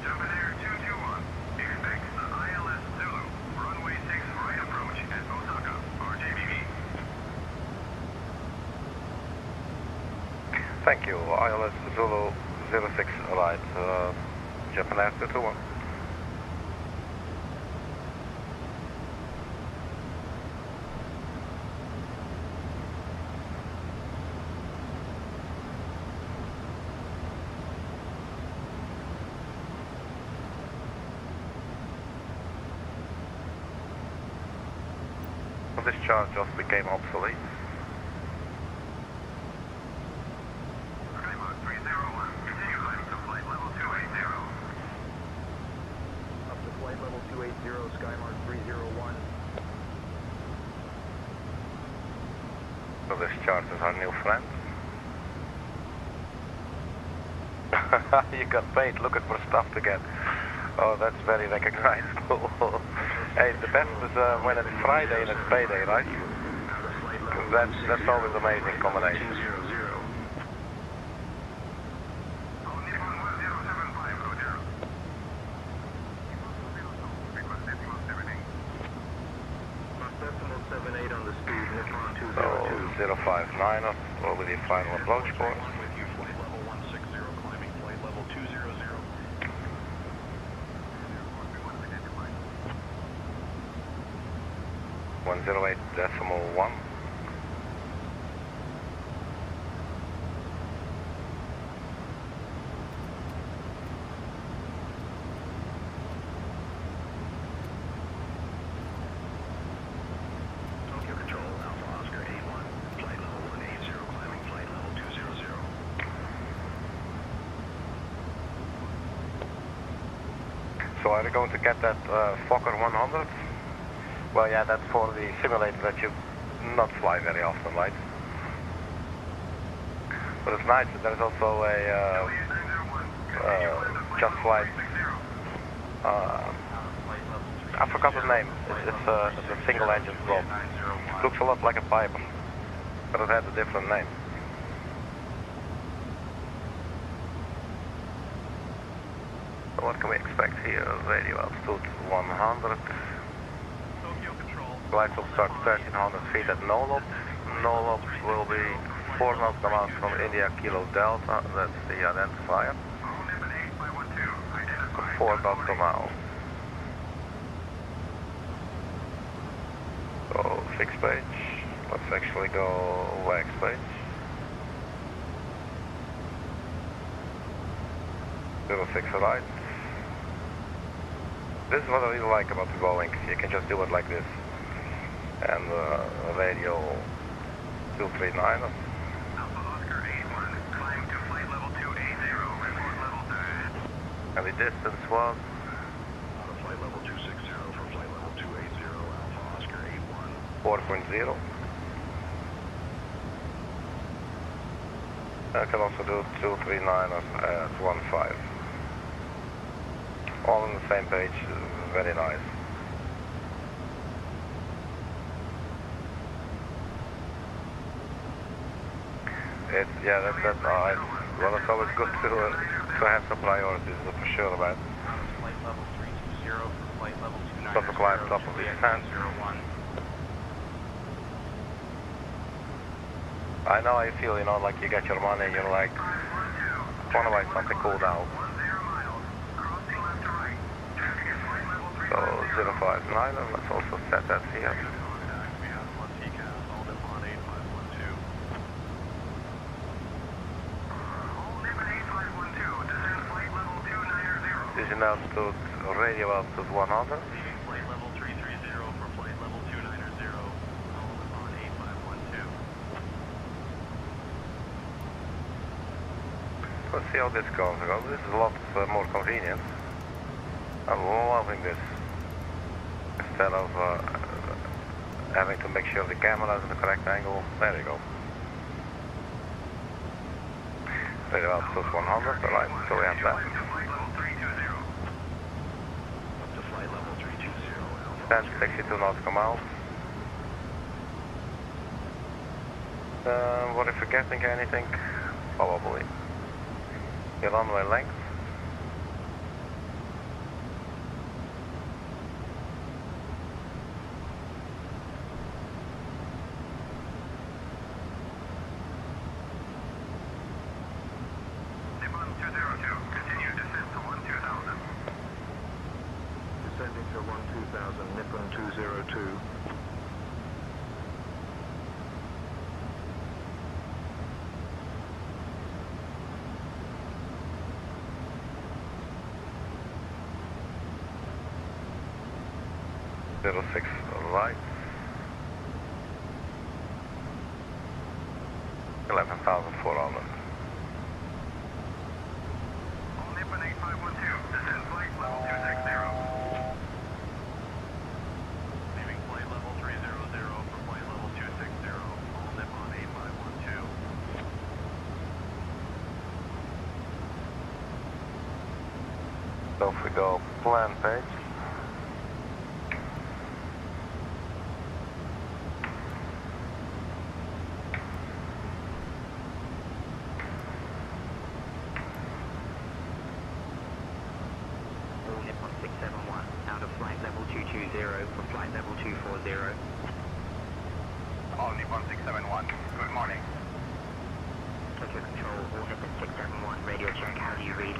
Japan Air 221, expect the ILS Zulu, runway 6 right approach at Osaka, RJBB. Thank you. ILS Zulu 06 right, Japan Air 221. This chart just became obsolete. Skymark 301, continue climbing to flight level 280. Up to flight level 280, Skymark 301. So this chart is our new friend. You got paid looking for stuff to get. Oh, that's very recognizable. Hey, the best is when it's Friday and it's payday, right? That's always amazing combination. So 059 will be the final approach course. 108.1. Tokyo Control, Alpha Oscar 81, flight level 180, climbing flight level 200. So are you going to get that Fokker 100? Well, yeah, that's for the simulator that you not fly very often, right? But it's nice that there's also a just flight. I forgot the name. It's a single engine prop. Looks a lot like a Piper, but it has a different name. So what can we expect here? Radio altitude 100. Flight will start 1300 feet at NOLOP. NOLOP will be 4 nautical miles from India Kilo Delta. That's the identifier. 4 nautical miles. So fixed page. Let's actually go wax page. 06 right. This is what I really like about the Boeing. You can just do it like this. And radio 239. Alpha Oscar 81, climb to flight level 280, report level 3. And the distance was? Flight level 260 for flight level 280, Alpha Oscar 81. 4.0. I can also do 239 at 15. All on the same page, very nice. That's nice. Well, it's always good to have some priorities, for sure, man. Flight level 320 for flight level 290. Stop to climb top of the descent. I know how you feel, like you get your money and you're like, I want to buy something cool now. So 059, and let's also set that here. Vision altitude, radio altitude 100. Flight level 330 for flight level 290, on Let's see how this goes. This is a lot more convenient. I'm loving this. Instead of having to make sure the camera is in the correct angle. There you go. Right about plus 100, alright, so we have that. Stand 62 knots, come out. What if forgetting anything? Probably. Your runway length. Nippon 202, continue descent to 12000. Descending to 12000, Nippon 202. Zero 06 right. 11,400. All Nippon 8512, descend flight level 260. Leaving flight level 300 for flight level 260. All Nippon 8512. So if we go plan page. For flight level 240. All Nippon 671, good morning. Tokyo Control, all Nippon 671, radio check, how do you read?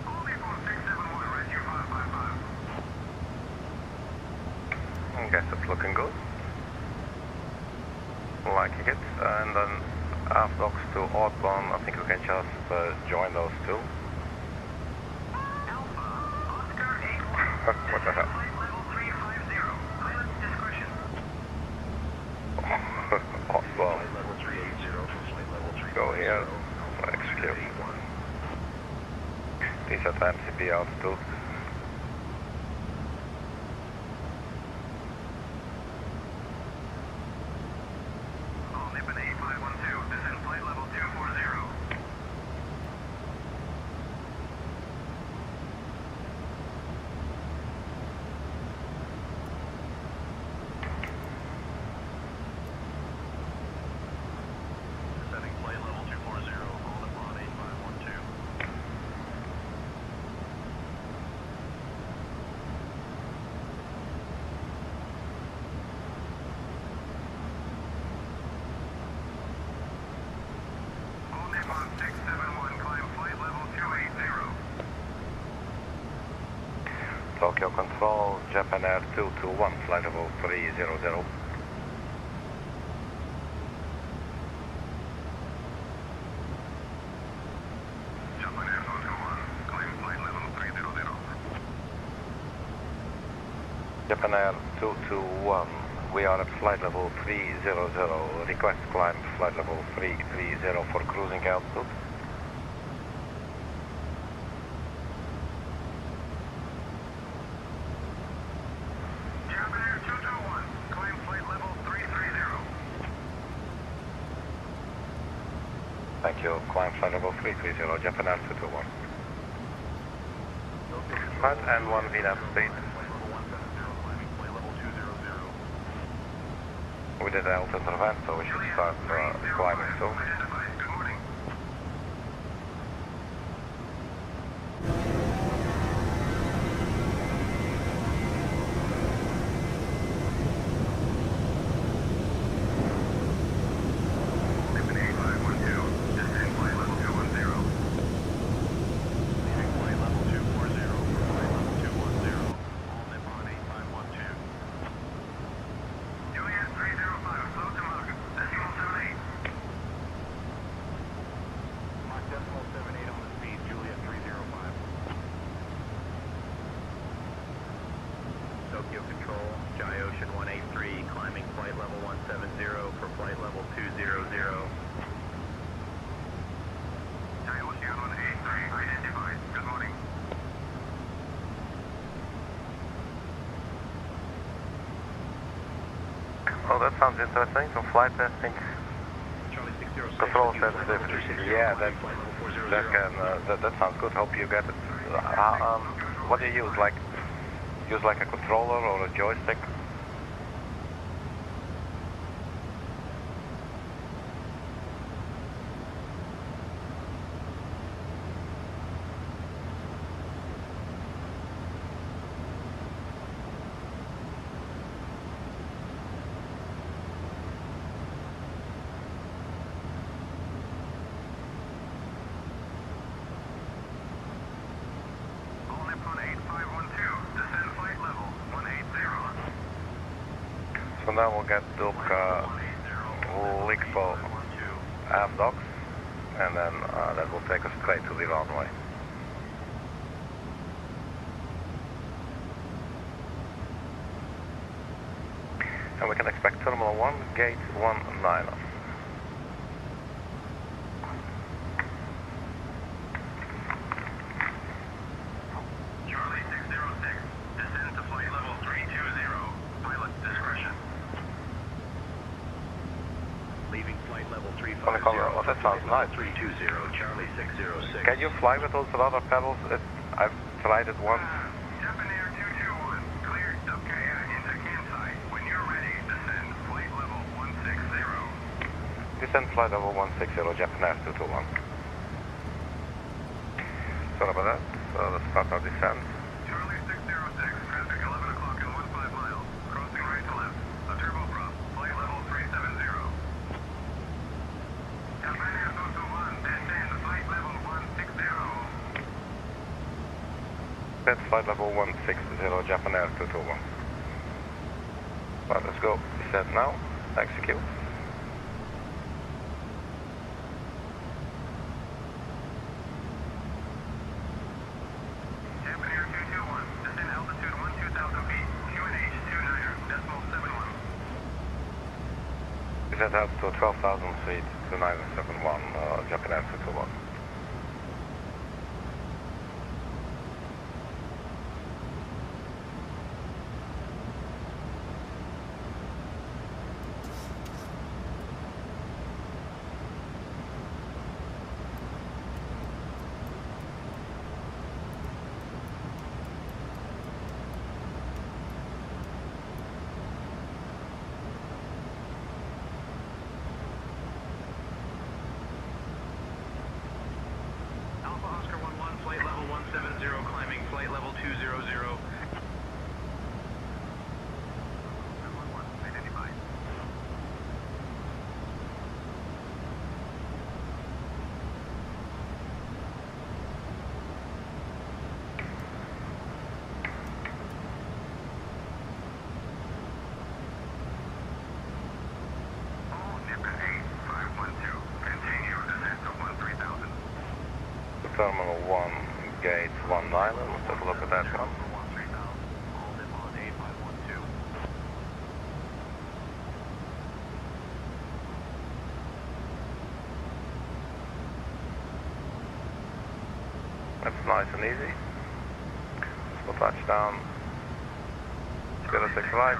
All Nippon 671, rescue 555. I guess it's looking good. Liking it. And then aft docks to outbound, I think we can just join those two. What the hell? Outbound. Go here. Execute. These are MCP altitude. All Nippon 8512, descend flight level 240. Descending flight level 240, all Nippon 8512. All Nippon 671, climb flight level 280. Tokyo Control, Japan Air 221, flight level 300. Japan Air 221, climb flight level 300. Japan Air 221, we are at flight level 300. Request climb flight level 330 for cruising altitude. Japan Air 221, climb flight level 330. Thank you. Climb flight level 330, Japan Air 221. Right, and 1 VNAV speed. We did altitude event, so we should start climbing soon. Good morning. Nippon 8512, descend flight level 210. Leaving flight level 240 for flight level 210. All Nippon 8512. Juliet 305, slow to Mach, decimal 78. Mach decimal 78 on the speed, Juliet 305. Tokyo Control, Jai Ocean 183, climbing flight level 170 for flight level 200. that sounds interesting. Some flight testing. Control sensitivity. Yeah, that sounds good. Hope you get it. What do you use? Use like a controller or a joystick? So now we'll get DUBKA Lickpo aft docks, and then that will take us straight to the runway. And we can expect Terminal 1, Gate 19. Oh, that sounds nice. 320, Charlie 606. Can you fly with those rudder pedals? I've tried it once. Japan Air 221, clear DUBKA into Kansai. When you're ready, descend flight level 160. Descend flight level 160, Japan Air 221. Sorry about that. Let's start our descent. Charlie 606, traffic 11 o'clock and 15 miles. Crossing right to left. A turboprop, flight level 370. Japan Air 221, descend flight level 160. That's flight level 160, Japan Air 221. Right, let's go. Descent now. Execute. Japan Air 221, descend altitude 12,000 feet. QNH 29.71. Descent altitude 12,000 feet, 2971, Japan Air 221. Climbing flight level 200. Terminal 1, Gate 19. Let's have a look at that one. That's nice and easy. We'll touch down. Get a 6 right.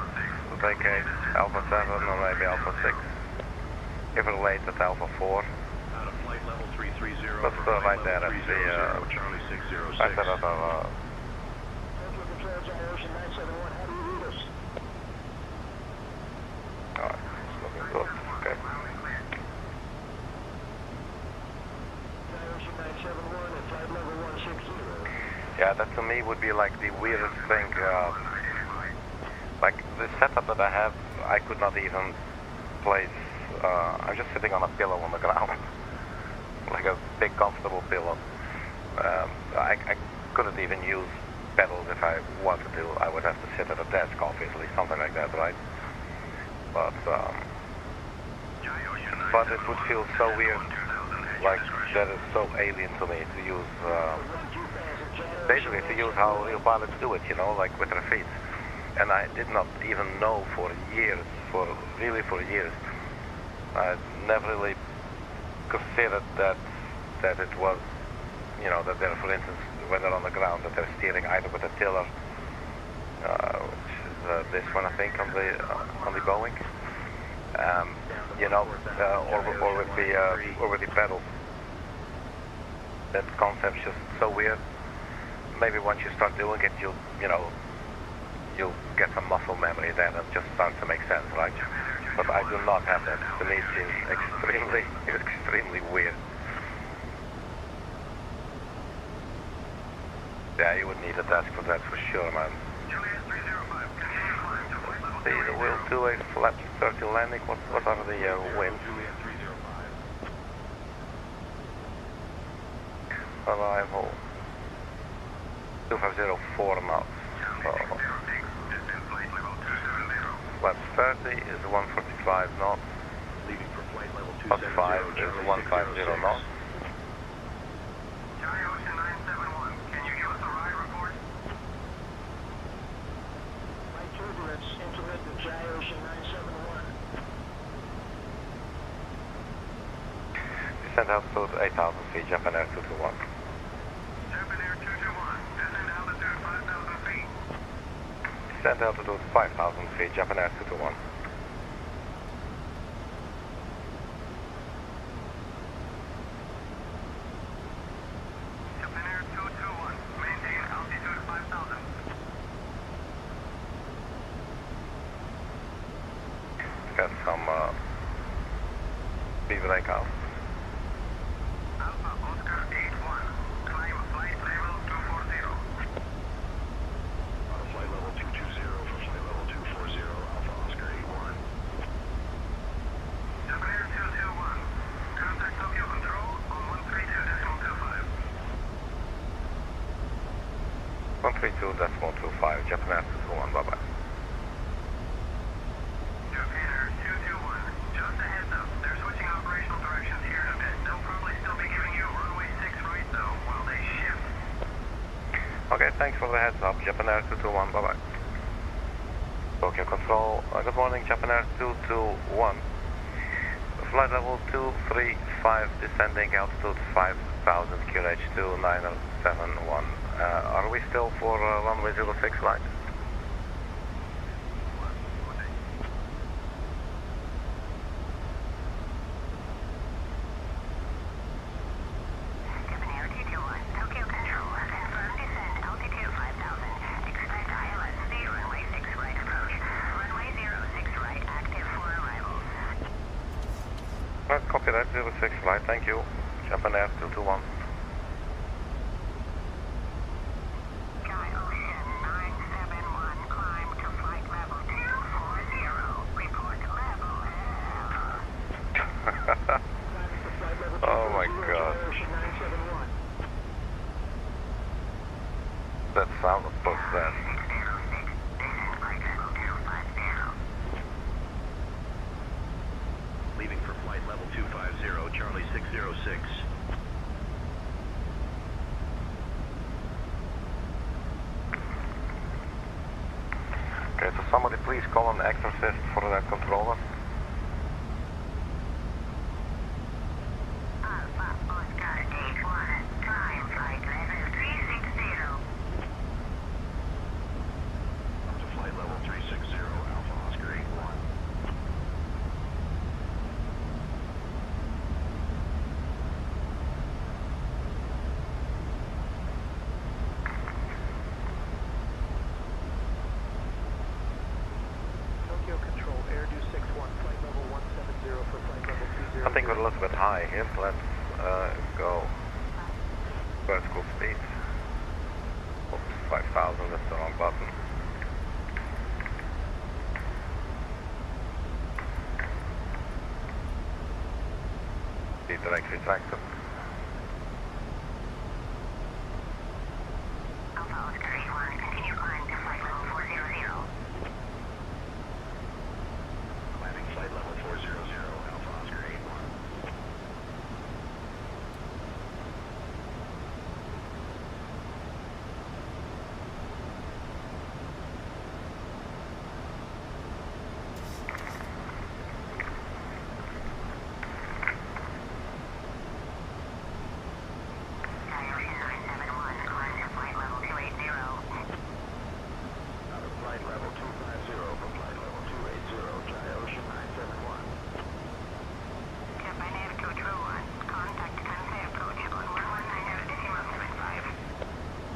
We'll vacate Alpha 7 or maybe Alpha 6. Give it a late at Alpha 4. Let's right there at the right there at our alright, it's looking good. Okay. Yeah, that to me would be like the weirdest thing. Like the setup that I have, I could not even place. I'm just sitting on a pillow on the ground. Like a big comfortable pillow. I couldn't even use pedals if I wanted to. I would have to sit at a desk, obviously, something like that, right? But it would feel so weird, like that is so alien to me to use, basically to use how real pilots do it, you know, like with their feet. And I did not even know for years, for years, I never really considered that it was, you know, that they're, for instance, when they're on the ground, that they're steering either with a tiller, which is this one, I think, on the Boeing, you know, or with the pedals. That concept's just so weird. Maybe once you start doing it, you'll get some muscle memory then, and it just starts to make sense, right? But I do not have that. To me, it seems extremely weird. Yeah, you would need a desk for that for sure, man. We'll do a flat 30 landing. What are the winds? Arrival 2504 knots. So flat 30 is 145 knots. Leaving for flight level 270. Flat 5 is 150 knots. Ocean 971, can you give us a ride report? Light turbulence, intermittent, Ocean 971. Descent altitude 8,000 feet, Japan Air 221. Japan Air 221, descent altitude 5,000 feet. Descent altitude 5,000 feet, Japan Air 221. Japan Air 221, maintain altitude 5,000. Got some speed breakout. Alpha Oscar 81, climb flight level 240. Flight level 220 for flight level 240, Alpha Oscar 81. Japan Air 221, contact Tokyo Control on 132.25. 132.25, Japan Air 221, bye-bye. Japan Air 221, just a heads up, they're switching operational directions here in a bit. They'll probably still be giving you runway 6 right though, while they shift. Okay, thanks for the heads up, Japan Air 221, bye-bye. Tokyo Control, good morning, Japan Air 221. Flight level 235, descending altitude 5,000, QNH 2971. Are we still for runway 06 right? Japan Air 221, Tokyo Control, confirm descent, altitude 5,000. Expect ILS, runway 6 right approach. Runway 06 right, active for arrivals. Right, copy that, 06 flight, thank you. Japan Air 221. Sky Ocean 971, climb to flight level 240. Report level F. Oh my god. That sound was possessed. Leaving for flight level 250, Charlie 606. Okay, so somebody please call an exorcist for that controller. Alpha Oscar 81, climb flight level 360. Up to flight level 360, Alpha Oscar 81. Tokyo Control, Airdo 61, flight level 170 for flight level 20. I think we're a little bit high here, so let's go vertical speed. Oops, 5,000, that's the wrong button. Direct retractor. Alpha Oscar 81, continue climb to flight level 400. Landing flight level 400, Alpha Oscar 81.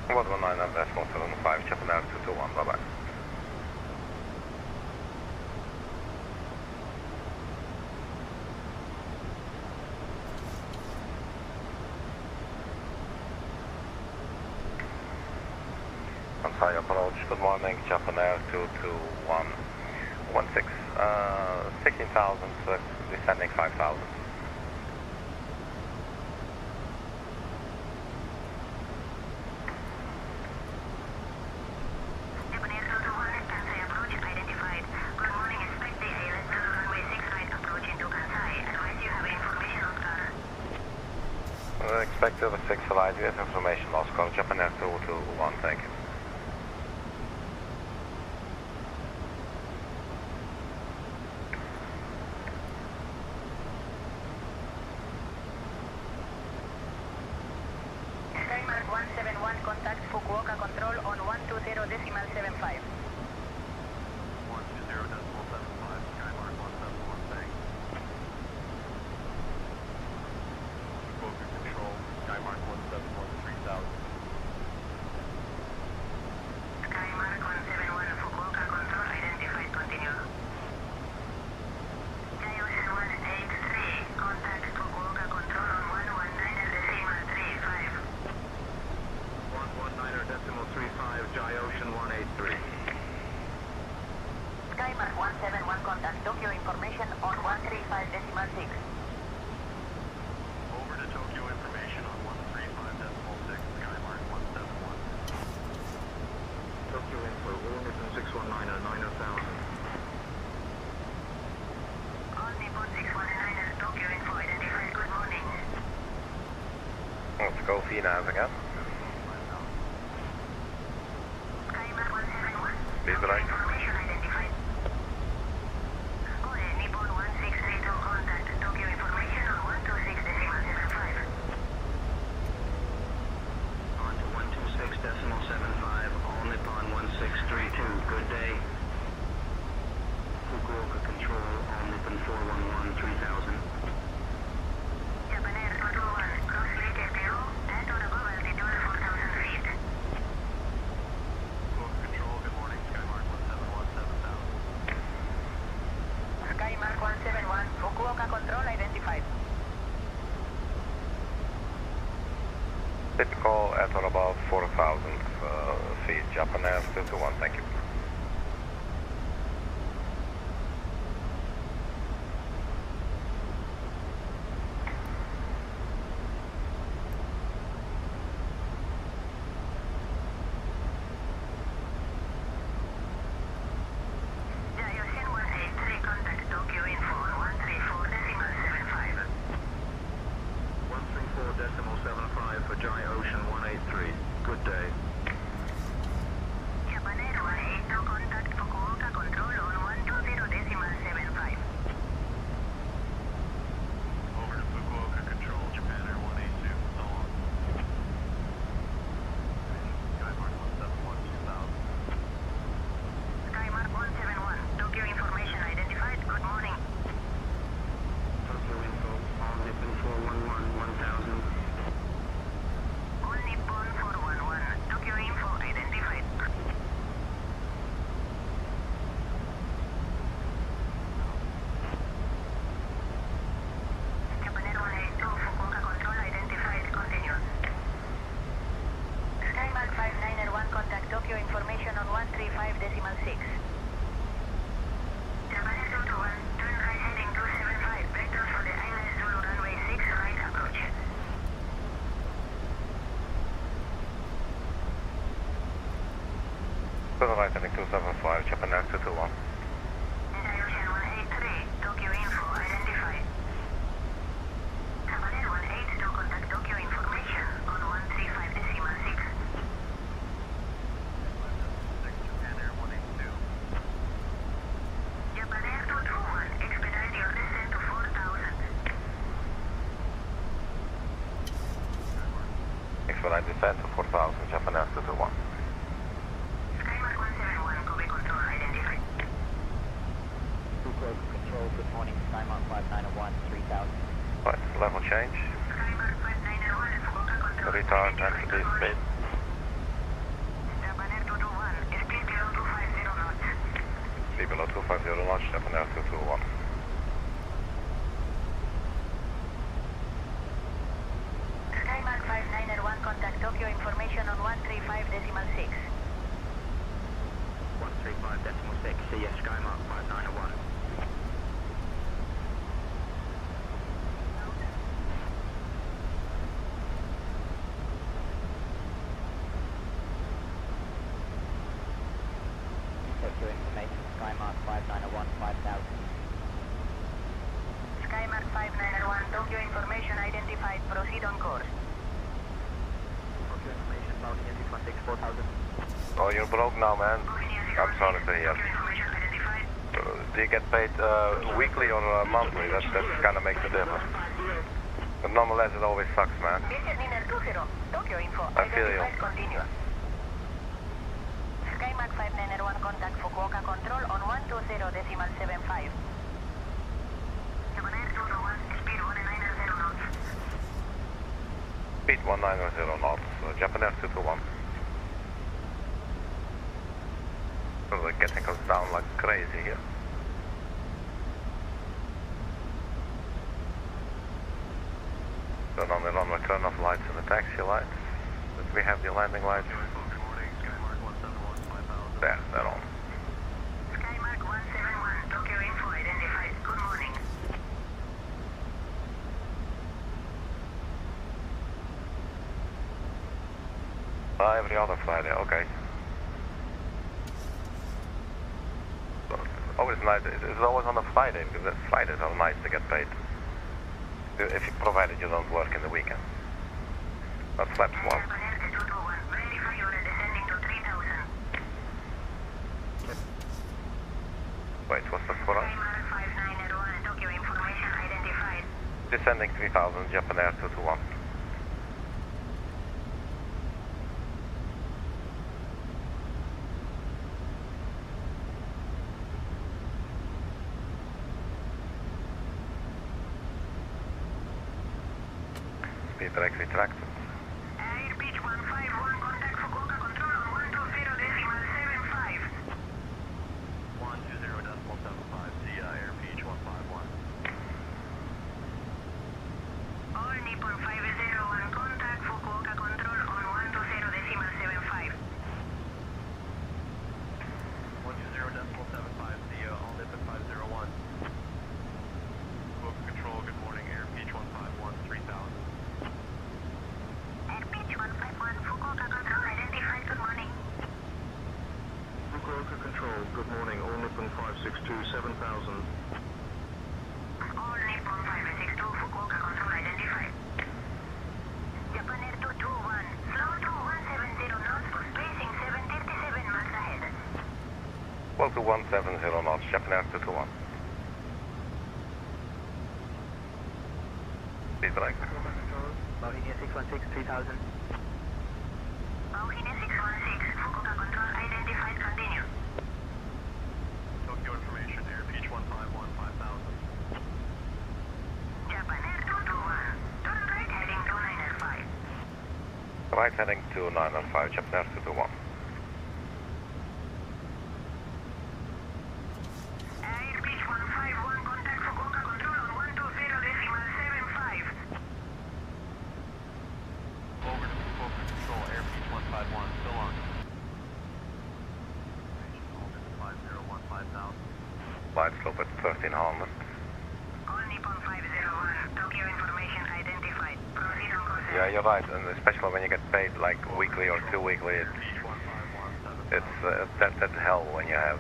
119.75, Japan Air 221, bye-bye. Kansai approach, good morning, Japan Air 221, 16,000, descending 5,000. Japan Air 221, Kansai approach identified. Good morning, expect the ALS to runway 6 right approach into Kansai. Advise you have information Oscar. Expect the 6 flight, we have information Oscar, Japan Air 221, thank you. Skymark 171, contact Fukuoka control on 120.75. 120.75, Skymark 171, thanks. Fukuoka control, Skymark 171, 3000. Skymark 171, Fukuoka control identified, continue. Ocean 183, contact Fukuoka control on 119.35. 119.35, Ocean 183. Skymark 171, contact Tokyo information on 135.6. Over to Tokyo information on 135.6, Skymark 171. Tokyo info, all Nippon 619 at 9000. All Nippon 619, Tokyo info identified, good morning. Let's go VNAV again. Skymark 171. Please right. Information identified. Ode, Nippon 1632, contact Tokyo information on 126.75. On to 126.75, all Nippon 1632, good day. Fukuoka control, all Nippon 411, 3000. Japan Air 221, cross later below, and on above altitude 4,000 feet. Fukuoka control, good morning, Skymark 171, 7000. Skymark 171, Fukuoka control identified. Typical at or above 4,000 feet, Japan Air 221, thank you. Ocean 183, contact Tokyo info on 134.75. 134.75 for Ocean 183. Good day. Japan Air 182, contact Fukuoka control on 120.75. Over to Fukuoka control, Japan Air 182, so long. Skymark 171, 2000. Skymark 171, Tokyo information identified, good morning. Tokyo info, all Nippon 411, 1000. All Nippon 411, Tokyo info identified. Japan Air 182, Fukuoka control identified, continue. Skymark 591, contact Tokyo information on 135.6. Japan Air 221, turn right heading 275, vector for the Airlines Zulu runway 6 right approach. To the right heading 275, Japan Air 221. Ocean 183, Tokyo info identified. Japan Air 182, contact Tokyo information on 135.6. Japan Air 182. Japan Air 221, expedite your descent to 4,000. Expedite descent to 4,000, Japan Air 221. Skymark 171, Kobe control identified. Fukuoka control, good morning, Skymark 591, 3000. Right, level change. Skymark 591, Fukuoka control Retard identified, and good release morning. speed. Skymark 591, Tokyo information identified. Proceed on course. Tokyo information, Bounty 616, 4000. Oh, you're broke now, man. I'm sorry to hear. Do you get paid weekly or monthly? That kind of makes a difference. But nonetheless, it always sucks, man. Tokyo info. I feel you. Continue. Skymark 591, contact Fukuoka control on 120.75. Speed 190 knots. Speed 190 knots. Japan Air 221. So the Gidzenko's down like crazy here. Turn on the runway turn off lights and the taxi lights. But we have the landing lights. Good morning, Skymark 171, 5000. There, they're on. Skymark 171, Tokyo info identified. Good morning. Every other Friday, okay. Always nice. It's always on a Friday because Fridays are nice to get paid. If you provided you don't work in the weekend. But flaps one. Verify you are descending to 3000. Wait, what's that for us? Skymark 591, Tokyo information identified. Descending 3000, Japan Air 221. Speed brake retracted. Air pitch 151, contact Fukuoka control on 120.75. 120.75, see Air Peach 151. All Nippon 501, contact Fukuoka control on 120.75. 120.75, see all Nippon 501. Fukuoka control, good morning, Air Peach 151, 3000. Air pitch 151, Fukuoka control identified. Good morning. Fukuoka control, good morning. All Nippon 562, 7000. All Nippon 562, Fukuoka control identified. Japan Air 221, slow to 170 knots for spacing 737 miles ahead. Well to 170 knots, Japan Air 221. Speed brake. Bohemia 616, 3000. Bohemia 616, Fukuoka control identified. Continue. Tokyo information, Air Peach 151, 5000. Japan Air 221, turn right heading 2905. Right heading to 905, Japan Air 221. Air pitch 151, contact Fukuoka control on 120.75. Over to Fukuoka control, Air Peach 151, still on. All Nippon 501, 5000. Light slope at 1300. All Nippon 501, Tokyo information identified. Proceed on course. Yeah, you're right, and especially when you get paid like weekly or 2 weekly, Peach 151, 7000. it's that's hell when you have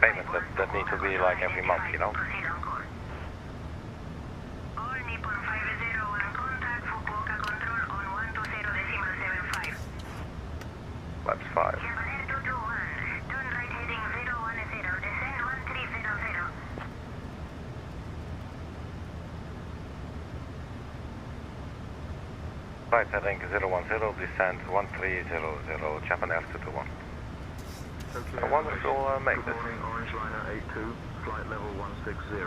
payments that need to be like every month, you know? Proceed on course. All Nippon 501, contact Fukuoka control on 120.75. Flaps 5. Japan Air 221, turn right heading 010, descend 1300. Right heading 010, descent 1300, Japan Air 221. Tokyo I wonder if you'll make good this. morning, Orange Liner 82, flight level 160.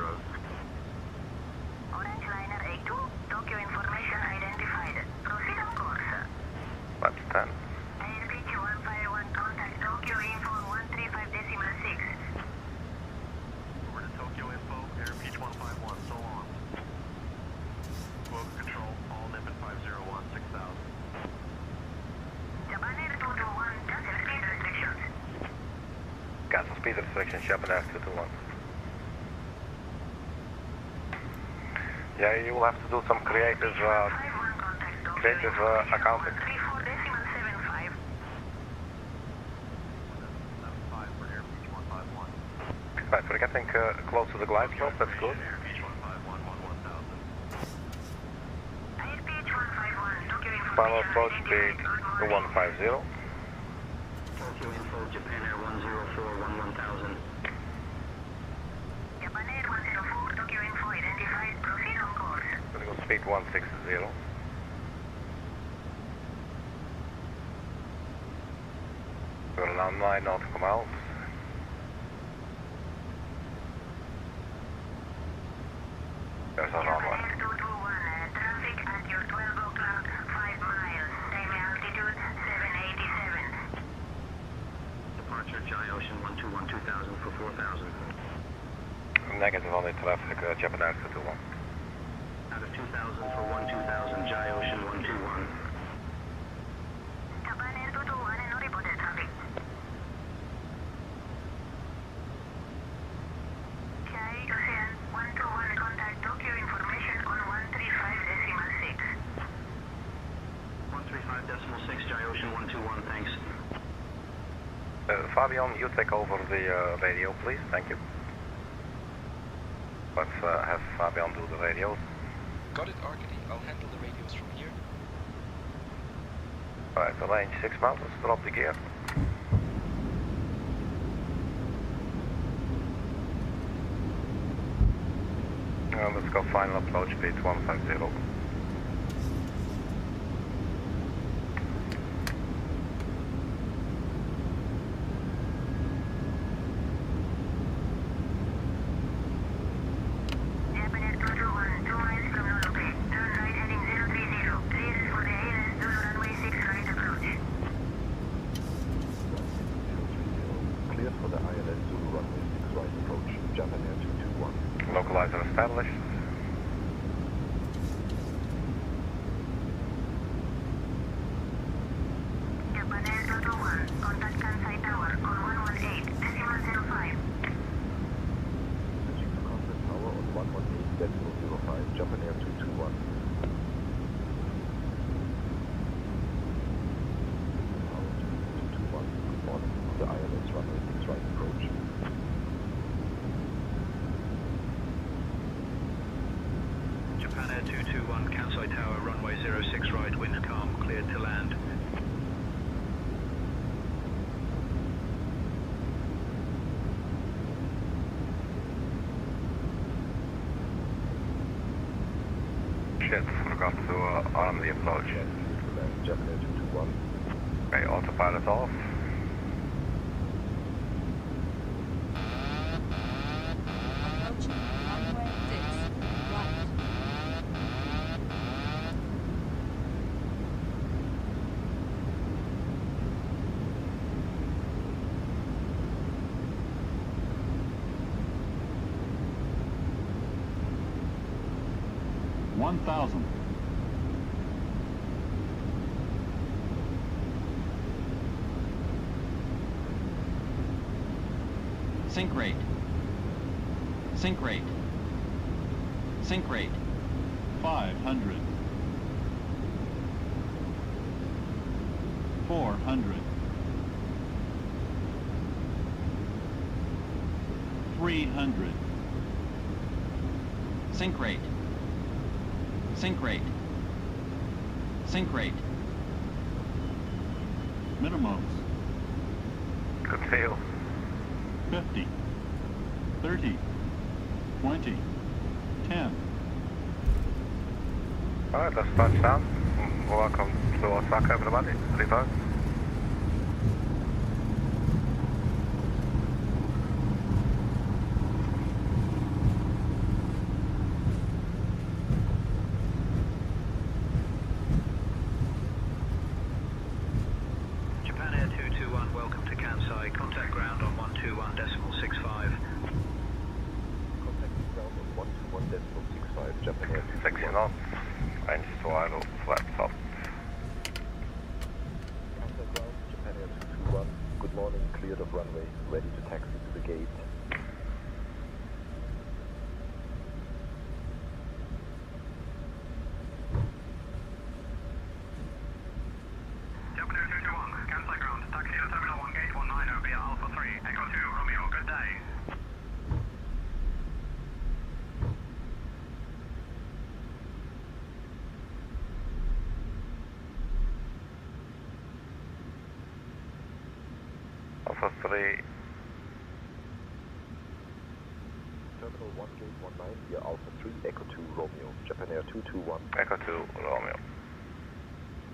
Orange Liner 82, Tokyo information identified. Proceed on course. Flaps 10. Air pitch 151, contact Tokyo info 135.6. Over to Tokyo info, Air Peach 151, still on. Fukuoka control, all Nippon 501, 6000. Japan Air 221, cancel speed restrictions. Cancel speed restriction, Japan Air 221. Yeah, you will have to do some creative, 51, contact Tokyo creative info accounting. 34.75. 75 for Air Peach 151. Right, we're getting close to the glide slope, that's good. Final approach speed 150. Tokyo info, Japan Air 104, 1000. Japan Air 104, Tokyo info identified, proceed on course. Vertical speed 160. We're now 9 nautical miles. There's our runway. Japan Air 221, traffic at your 12 o'clock, 5 miles, time altitude 787. Departure, Jai Ocean 121, 2000 for 4000. Negative on the traffic, Japan Air 221. Out of 2000 for 12000, Jai Ocean 121. Japan Air 221, no reported traffic. Jai Ocean 121, contact Tokyo information on 135.6. 135.6, Jai Ocean 121, thanks. Fabian, you take over the radio, please. Thank you. Let's have Fabian do the radio. Got it, Arkady. I'll handle the radios from here. Alright, the range 6 miles. Let's drop the gear. Let's go final approach speed 150. Japan Air 221, 2 miles from Nolope. Turn right heading 030. Clearance for the ALS Zulu runway 6 right approach. Cleared for the ILS Zulu runway 6 right approach. Japan Air 221. Localizer established. Japan Air 221, contact Kansai Tower on 118.05. Switching to Contact Tower on 118.05. Japan Air 221. Tower 221. Good morning. The ILS runway 6 right approach. Japan Air 221, Kansai Tower, runway 06 right, wind calm, cleared to land. Shit, forgot to arm the approach. Japan Air 221. Okay, autopilot off. Approaching runway 6 right. Sync rate. Sync rate. Sync rate. 500. 400. 300. Sync rate. Sync rate. Sync rate. Minimums. Good feel. 50. 30. 20. 10. Alright, let's touch down. Welcome to Osaka, everybody. Return. Japan Air 221, welcome to Kansai. Contact ground on 121.65. Contact ground on 121.65. Japan Air 221. 60 knots. Range to idle, flat top. Contact ground, Japan Air 221. Good morning, cleared of runway, ready to taxi to the gate. Japan Air 221, Kansai ground, taxi to Terminal 1 Gate 19 via Alpha 3, Echo 2, Romeo, good day. Alpha 3. Terminal 1 gate 19 via Alpha 3, Echo 2 Romeo, Japan Air 221. Echo 2 Romeo.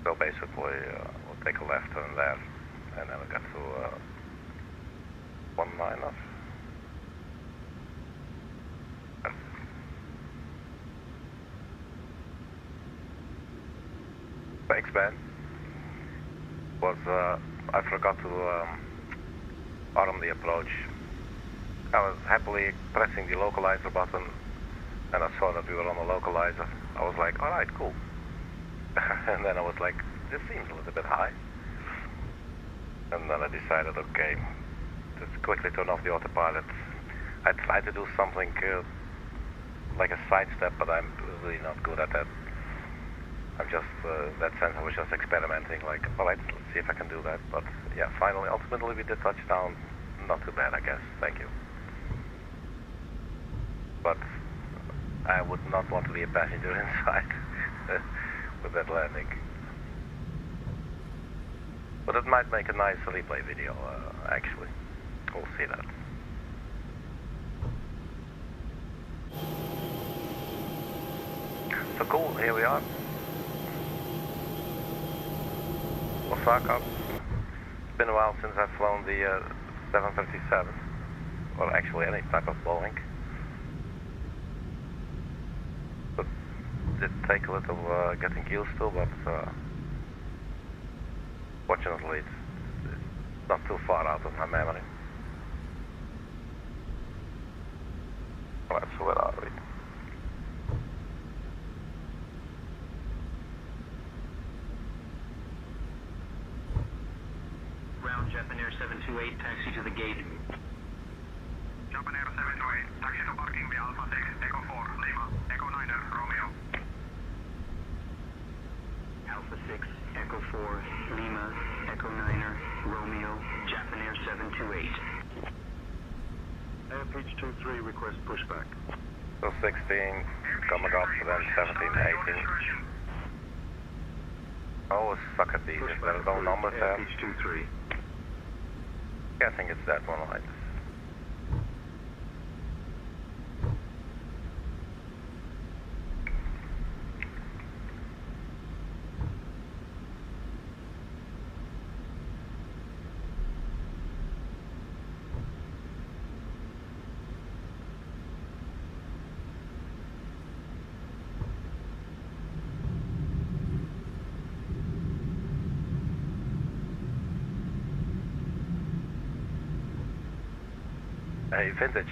So basically, we'll take a left turn there, and then we'll get to 19. Thanks, Ben. I forgot to arm the approach. I was happily pressing the localizer button, and I saw that we were on the localizer. I was like, all right, cool. And then I was like, this seems a little bit high. And then I decided, okay, just quickly turn off the autopilot. I tried to do something like a sidestep, but I'm really not good at that. I'm just, that sense I was just experimenting, like, all right, let's see if I can do that. But yeah, finally, ultimately we did touch down. Not too bad, I guess. Thank you. But I would not want to be a passenger inside with that landing. But it might make a nice replay video, actually. We'll see that. So cool, here we are. Osaka. It's been a while since I've flown the 737, or actually any type of Boeing. But it did take a little getting used to, but fortunately it's not too far out of my memory. Alright, so where are we? Japan Air 728, taxi to the gate. Japan Air 728, taxi to parking via Alpha 6, Echo 4, Lima, Echo 9, Romeo. Alpha 6, Echo 4, Lima, Echo 9, Romeo, Japan Air 728. Air Peach 23, request pushback. So 16, coming up, then 17, 18. Oh, Osaka, there's no numbers there. Air Peach 23. Yeah, I think it's that one, right? Hey, Vintage,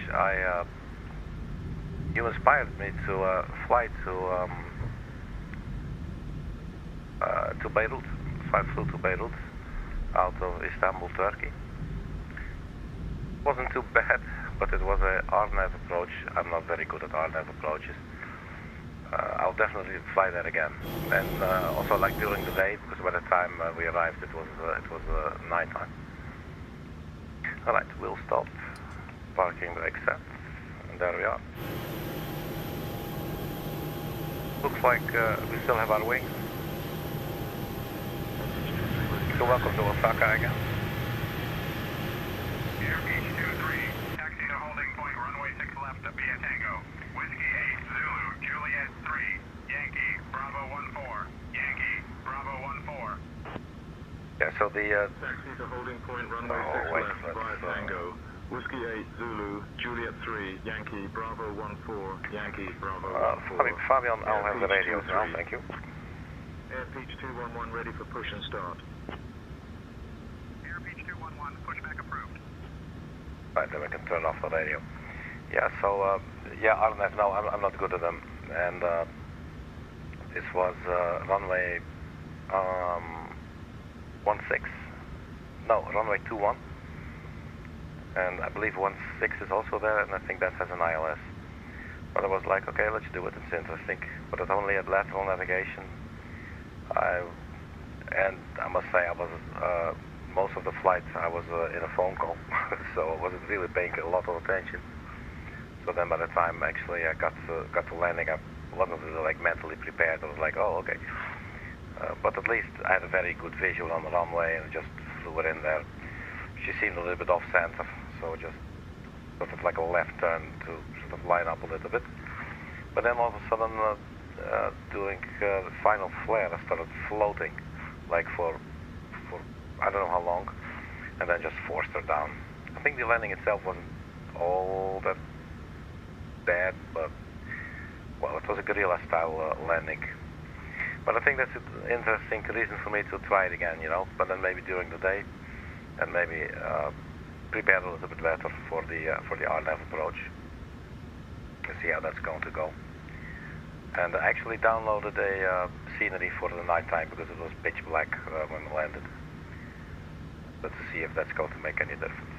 you inspired me to fly to Beirut. So I flew to Beirut out of Istanbul, Turkey. Wasn't too bad, but it was a RNAV approach. I'm not very good at RNAV approaches. I'll definitely fly that again, and also like during the day, because by the time we arrived, it was night time. All right, we'll stop. Parking brake set, and there we are. Looks like we still have our wings. So welcome to Osaka again. Air Peach 23, taxi to holding point, runway 6 left to Via Tango. Whiskey 8, Zulu, Juliet 3, Yankee, Bravo 14, Yankee, Bravo 14. Yeah, so the... Taxi to holding point, runway 6 left, via Tango. Whiskey 8, Zulu, Juliet 3, Yankee, Bravo 14, Yankee, Bravo 14. Fabian, I'll have the radios now, thank you. Air Peach 211 ready for push and start. Air Peach 211, pushback approved. Right, then we can turn off the radio. Yeah, so, yeah, RNF, no, I'm not good at them. And this was runway 16. No, runway 21. And I believe 16 is also there, and I think that has an ILS. But I was like, okay, let's do it, it's interesting. But it only had lateral navigation. And I must say, I was most of the flight I was in a phone call, so I wasn't really paying a lot of attention. So then by the time actually I got to landing, I wasn't really like mentally prepared. I was like, oh, okay. But at least I had a very good visual on the runway, and just flew it in there. she seemed a little bit off center, so just sort of like a left turn to sort of line up a little bit. But then all of a sudden, doing the final flare, I started floating, like for I don't know how long, and then just forced her down. I think the landing itself wasn't all that bad, but well, it was a guerrilla-style landing. But I think that's an interesting reason for me to try it again, you know. But then maybe during the day, and maybe prepare a little bit better for the RNAV approach. To see how that's going to go. And I actually downloaded a scenery for the nighttime because it was pitch black when we landed. But to see if that's going to make any difference.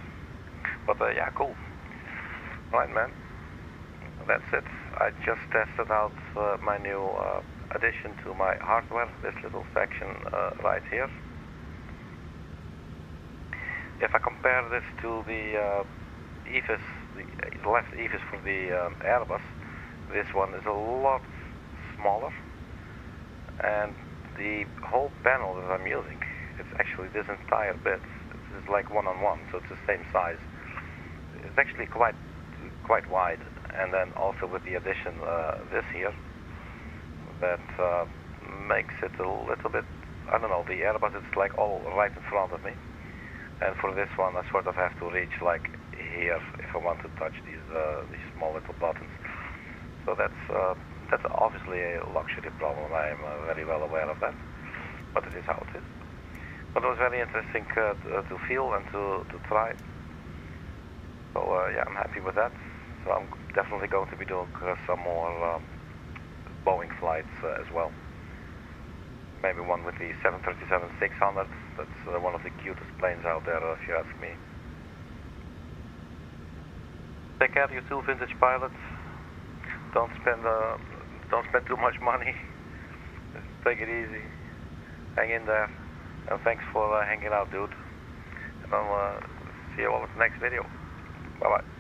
But yeah, cool. Right, man. That's it. I just tested out my new addition to my hardware, this little section right here. If I compare this to the EFIS, the left EFIS for the Airbus, this one is a lot smaller, and the whole panel that I'm using, it's actually this entire bit. It's like one-on-one, so it's the same size. It's actually quite wide, and then also with the addition this here, that makes it a little bit, I don't know, the Airbus is like all right in front of me, and for this one I sort of have to reach like here if I want to touch these small little buttons. So that's obviously a luxury problem. I am very well aware of that, but it is how it is. But it was very interesting to feel and to try. So yeah, I'm happy with that. So I'm definitely going to be doing some more Boeing flights as well. Maybe one with the 737-600. That's one of the cutest planes out there, if you ask me. Take care, you two vintage pilots. Don't spend too much money. Just take it easy. Hang in there. And thanks for hanging out, dude. And I'll see you all at the next video. Bye-bye.